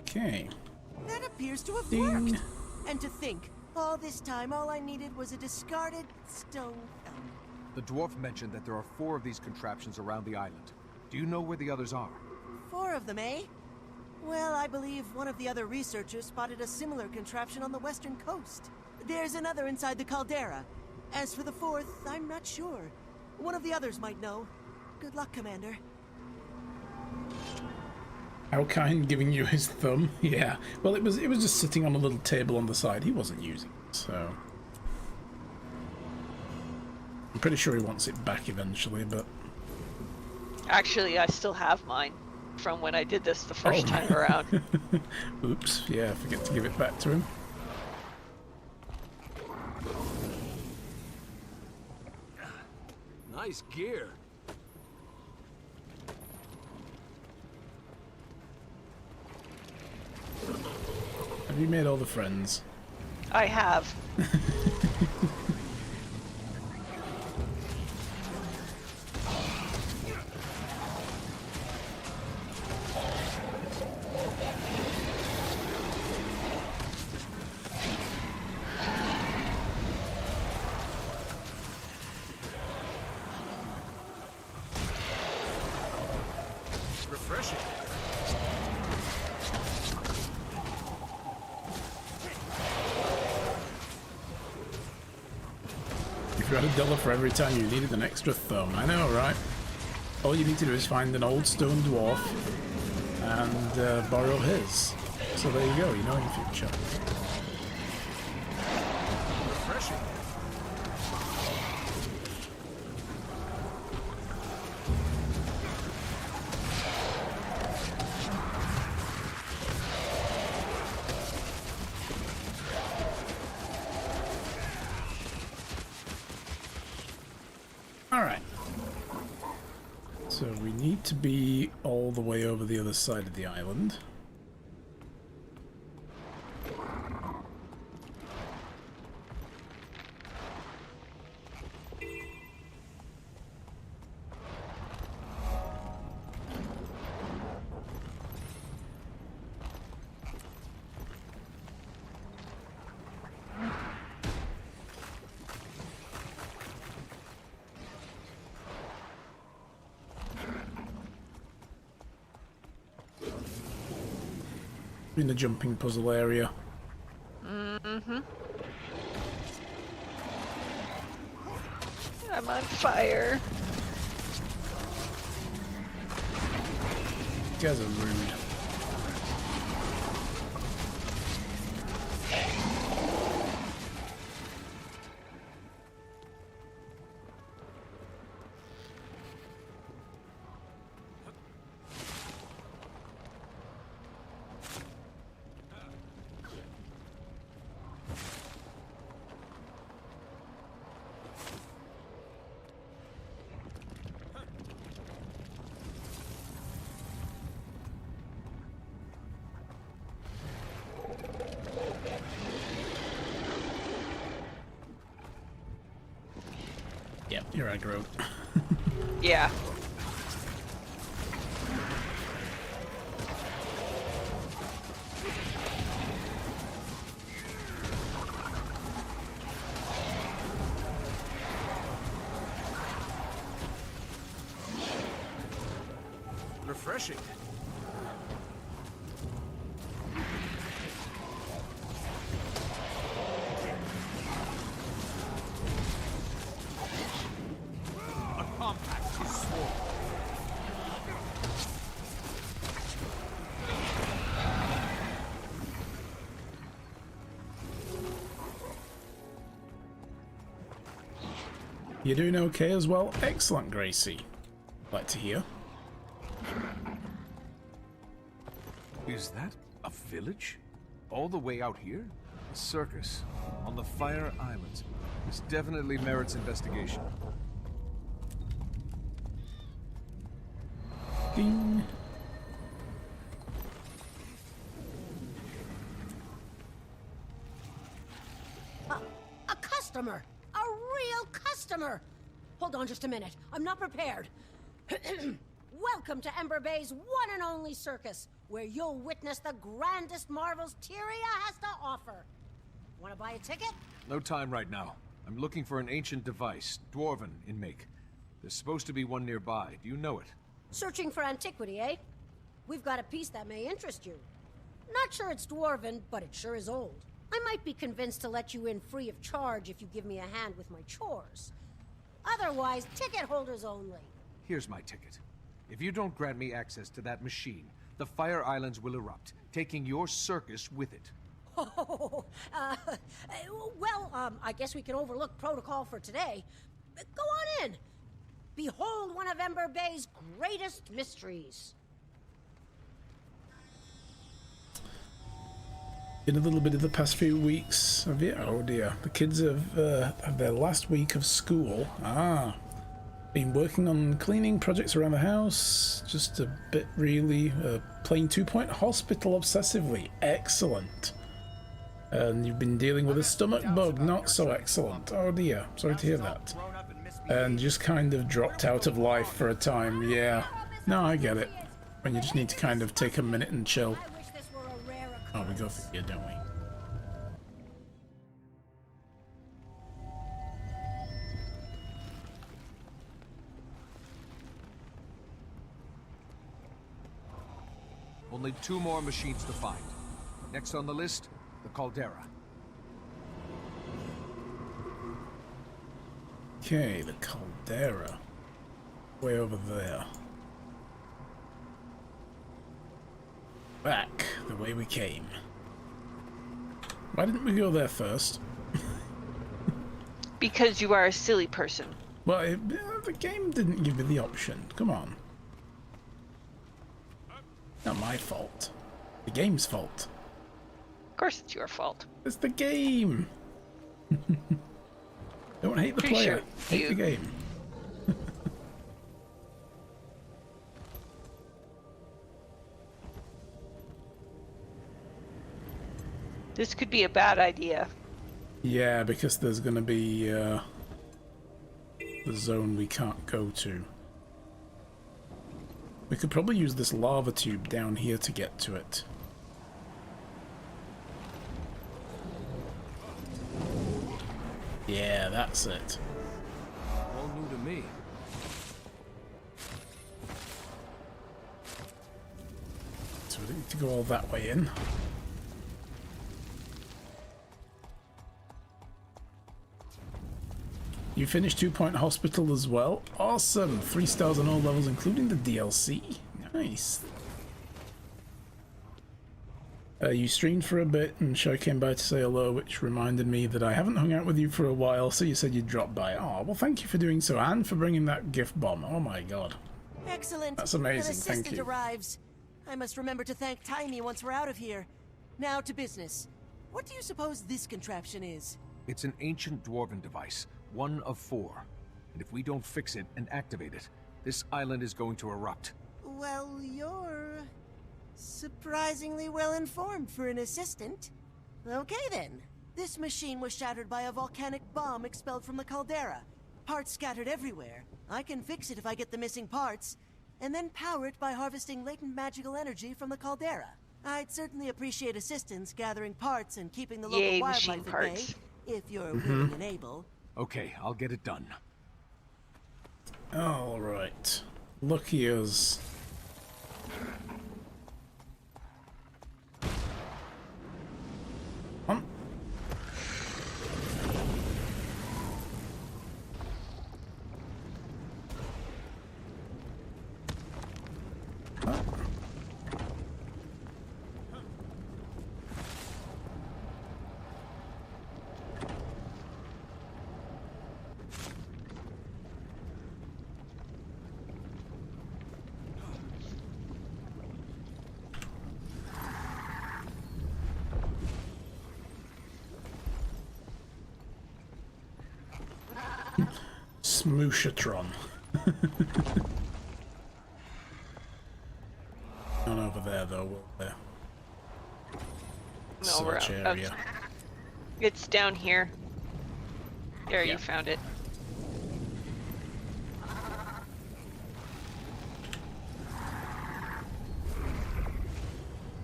Okay. That appears to have Ding. worked. And to think, all this time all I needed was a discarded stone thumb. The dwarf mentioned that there are 4 of these contraptions around the island. Do you know where the others are? 4 of them, eh? Well, I believe one of the other researchers spotted a similar contraption on the western coast. There's another inside the caldera. As for the 4th, I'm not sure. One of the others might know. Good luck, Commander. How kind, giving you his thumb. Yeah. Well, it was just sitting on a little table on the side. He wasn't using it, so I'm pretty sure he wants it back eventually, but Actually, I still have mine from when I did this the first time around. Oops. Yeah, I forget to give it back to him. Nice gear. Have you made all the friends? I have. Refreshing. If you had $1 for every time you needed an extra thumb, I know, right? All you need to do is find an old stone dwarf and borrow his. So there you go, you know in the future. Refreshing. Alright. So we need to be all the way over the other side of the island. In the jumping puzzle area. Mm-hmm. I'm on fire. You guys are rude. Yep, you're aggro. Yeah. Refreshing. A compact is sworn. You're doing okay as well? Excellent, Gracie. Like to hear. Is that a village? All the way out here? A circus on the Fire Islands. This definitely merits investigation. Ding. customer. A real customer. Hold on just a minute. I'm not prepared. Welcome to Ember Bay's one and only circus, where you'll witness the grandest marvels Tyria has to offer. Want to buy a ticket? No time right now. I'm looking for an ancient device, dwarven in make. There's supposed to be one nearby. Do you know it? Searching for antiquity, eh? We've got a piece that may interest you. Not sure it's dwarven, but it sure is old. I might be convinced to let you in free of charge if you give me a hand with my chores. Otherwise, ticket holders only. Here's my ticket. If you don't grant me access to that machine, the Fire Islands will erupt, taking your circus with it. Oh, I guess we can overlook protocol for today. Go on in. Behold one of Ember Bay's greatest mysteries. In a little bit of the past few weeks, have you? Oh dear, the kids have their last week of school. Been working on cleaning projects around the house. Just a bit really. Playing 2-point hospital obsessively. Excellent. And you've been dealing with a stomach bug. Not so excellent. Oh dear, sorry to hear that. And just kind of dropped out of life for a time. Yeah. No, I get it. When you just need to kind of take a minute and chill. Oh, we go through here, don't we? Only 2 more machines to find. Next on the list, the Caldera. Okay, the Caldera. Way over there. Back the way we came. Why didn't we go there first? Because you are a silly person. Well, the game didn't give me the option. Come on. Not my fault. The game's fault. Of course it's your fault. It's the game. Don't hate the player. Hate the game. This could be a bad idea. Yeah, because there's going to be the zone we can't go to. We could probably use this lava tube down here to get to it. Yeah, that's it. All new to me. So we need to go all that way in. You finished 2-point hospital as well. Awesome. 3 stars on all levels, including the DLC. Nice. You streamed for a bit and Shy came by to say hello, which reminded me that I haven't hung out with you for a while, so you said you'd drop by. Oh, well, thank you for doing so and for bringing that gift bomb. Oh my god. Excellent. That's amazing. An assistant Thank you. arrives. I must remember to thank Tiny once we're out of here. Now to business. What do you suppose this contraption is? It's an ancient dwarven device, 1 of 4. And if we don't fix it and activate it, this island is going to erupt. Well, you're surprisingly well informed for an assistant. Okay then. This machine was shattered by a volcanic bomb expelled from the caldera. Parts scattered everywhere. I can fix it if I get the missing parts, and then power it by harvesting latent magical energy from the caldera. I'd certainly appreciate assistance gathering parts and keeping the local wildlife at bay, if you're willing and able. Okay, I'll get it done. Alright. Lucky us. Come. Smooshatron. Not over there though, will there? No, we're Search out. area. It's down here. There, you found it.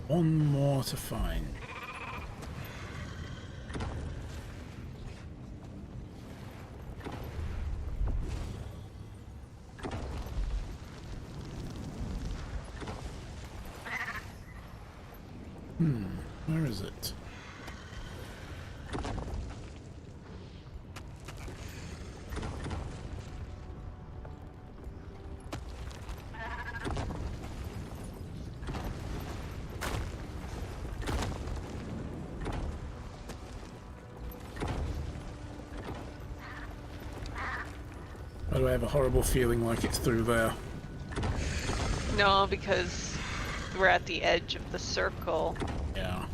One more to find. Where is it? Why do I have a horrible feeling like it's through there? No, because we're at the edge of the circle. Yeah.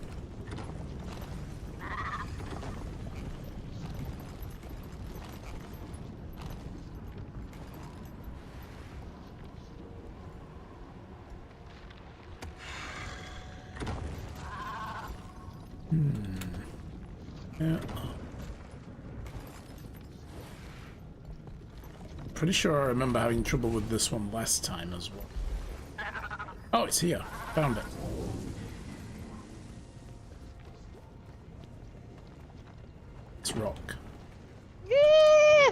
Yeah. Pretty sure I remember having trouble with this one last time as well. Oh, it's here. Found it. It's rock. Yeah!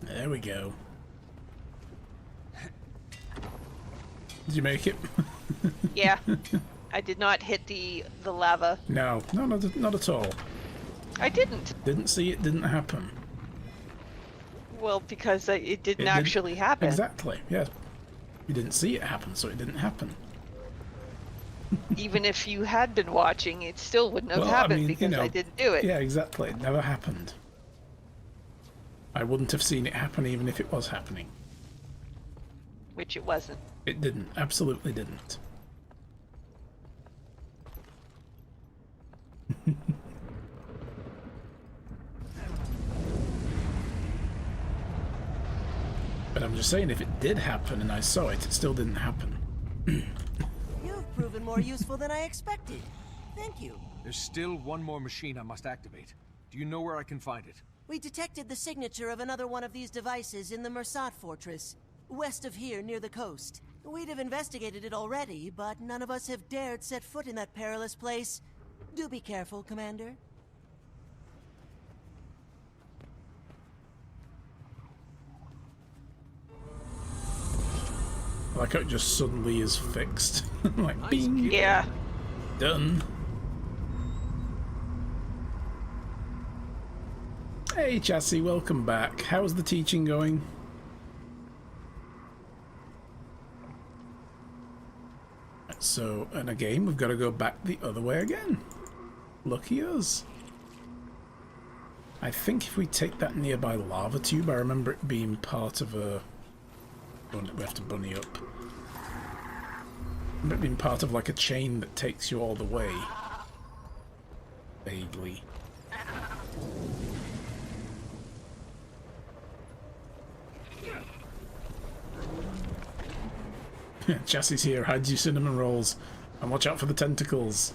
There we go. Did you make it? Yeah. I did not hit the lava. No, not at all. I didn't. Didn't see it, didn't happen. Well, because it didn't actually happen. Exactly, yeah. You didn't see it happen, so it didn't happen. Even if you had been watching, it still wouldn't have happened because I didn't do it. Yeah, exactly. It never happened. I wouldn't have seen it happen even if it was happening. Which it wasn't. It didn't. Absolutely didn't. But I'm just saying, if it did happen and I saw it, it still didn't happen. You've proven more useful than I expected. Thank you. There's still one more machine I must activate. Do you know where I can find it? We detected the signature of another one of these devices in the Mersat fortress, west of here near the coast. We'd have investigated it already, but none of us have dared set foot in that perilous place. Do be careful, Commander. I like how it just suddenly is fixed. Like, nice. Bing! Yeah. Done. Hey, Chassis, welcome back. How's the teaching going? So, and again, we've got to go back the other way again. Lucky us. I think if we take that nearby lava tube, I remember it being part of a... We have to bunny up. I remember it being part of like a chain that takes you all the way. Vaguely. Chassis here, hide your cinnamon rolls. And watch out for the tentacles.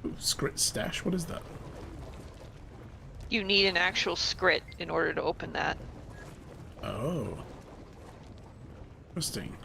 Ooh, Scrit stash, what is that? You need an actual scrit in order to open that. Oh. Interesting.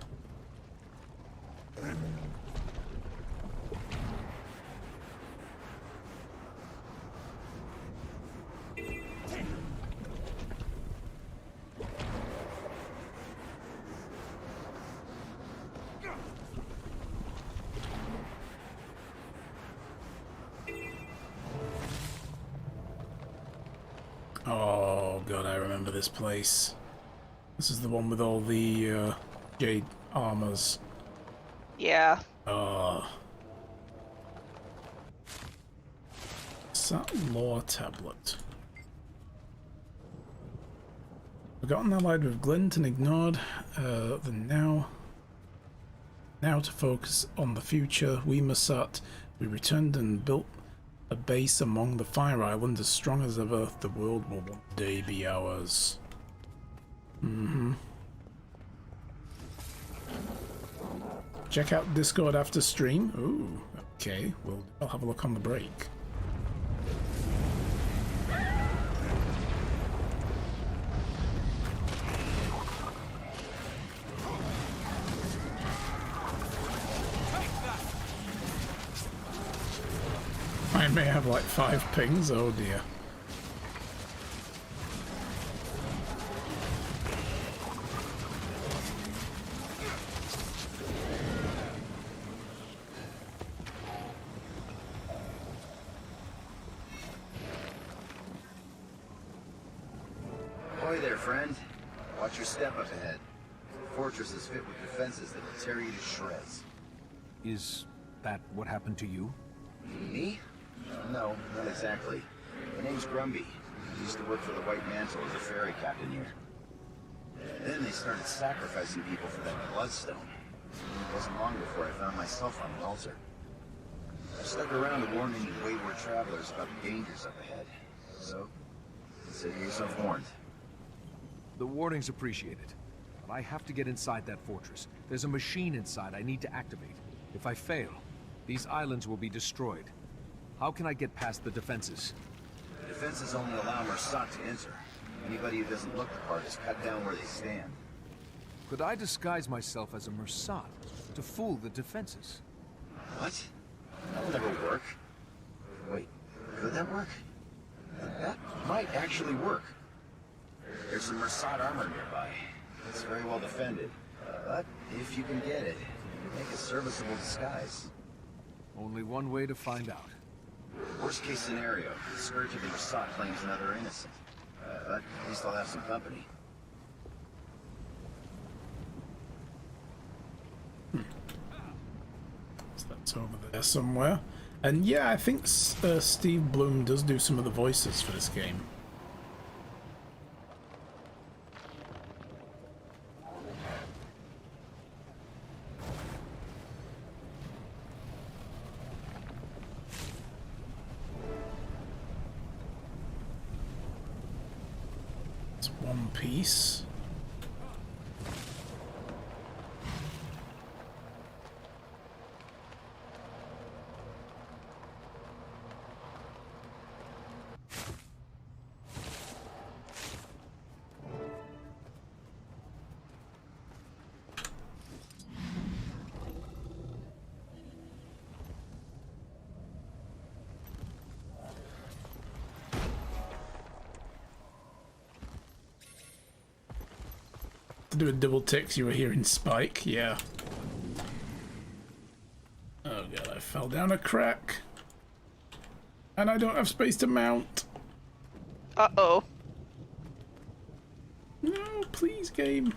Oh god, I remember this place. This is the one with all the jade armors. Yeah. Saturn lore tablet. Forgotten, allied with Glint and ignored. Now to focus on the future. We Masat. We returned and built a base among the Fire Island as strong as ever. The world will one day be ours. Check out Discord after stream. Ooh, okay. I'll have a look on the break. may have like 5 pings, oh dear. Ahoy there, friend. Watch your step up ahead. The fortress is fit with defenses that will tear you to shreds. Is that what happened to you? Me? No, not exactly. My name's Grumby. I used to work for the White Mantle as a ferry captain here. Then they started sacrificing people for that bloodstone. It wasn't long before I found myself on the altar. I stuck around to warn any wayward travelers about the dangers up ahead. So, consider yourself warned. The warning's appreciated. But I have to get inside that fortress. There's a machine inside I need to activate. If I fail, these islands will be destroyed. How can I get past the defenses? The defenses only allow Mersat to enter. Anybody who doesn't look the part is cut down where they stand. Could I disguise myself as a Mersat to fool the defenses? What? That'll never work. Wait, could that work? That might actually work. There's some Mersat armor nearby. It's very well defended. But if you can get it, make a serviceable disguise. Only one way to find out. Worst case scenario, the Scourge of the Mersat claims another innocent. But at least I'll have some company. So that's over there somewhere. And yeah, I think Steve Bloom does do some of the voices for this game. It's one piece. Do a double ticks, you were hearing Spike, yeah. Oh god, I fell down a crack. And I don't have space to mount. Uh-oh. No, please, game.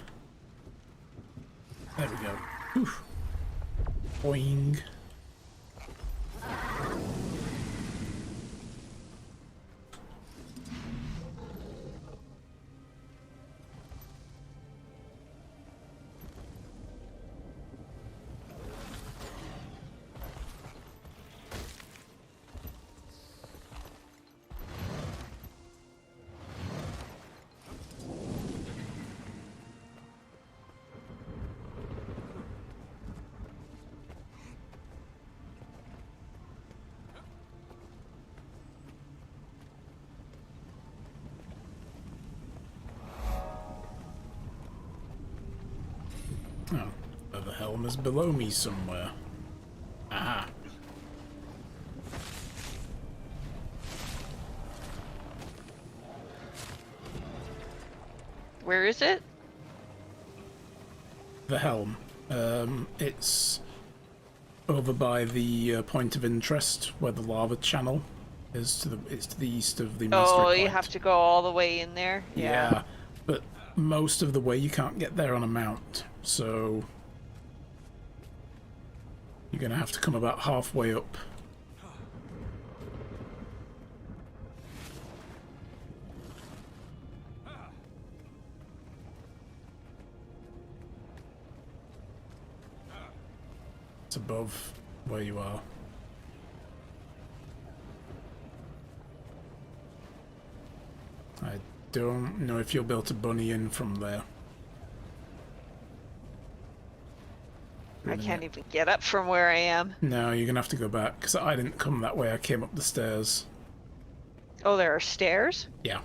There we go. Oof. Boing. Oh, the helm is below me somewhere. Aha. Where is it? The helm. It's over by the point of interest where the lava channel is. It's to the east of the mystery Oh, point. you have to go all the way in there? Yeah, but most of the way you can't get there on a mount, so you're gonna have to come about halfway up. It's above where you are. I don't know if you'll be able to bunny in from there. I can't even get up from where I am. No, you're gonna have to go back, because I didn't come that way, I came up the stairs. Oh, there are stairs? Yeah.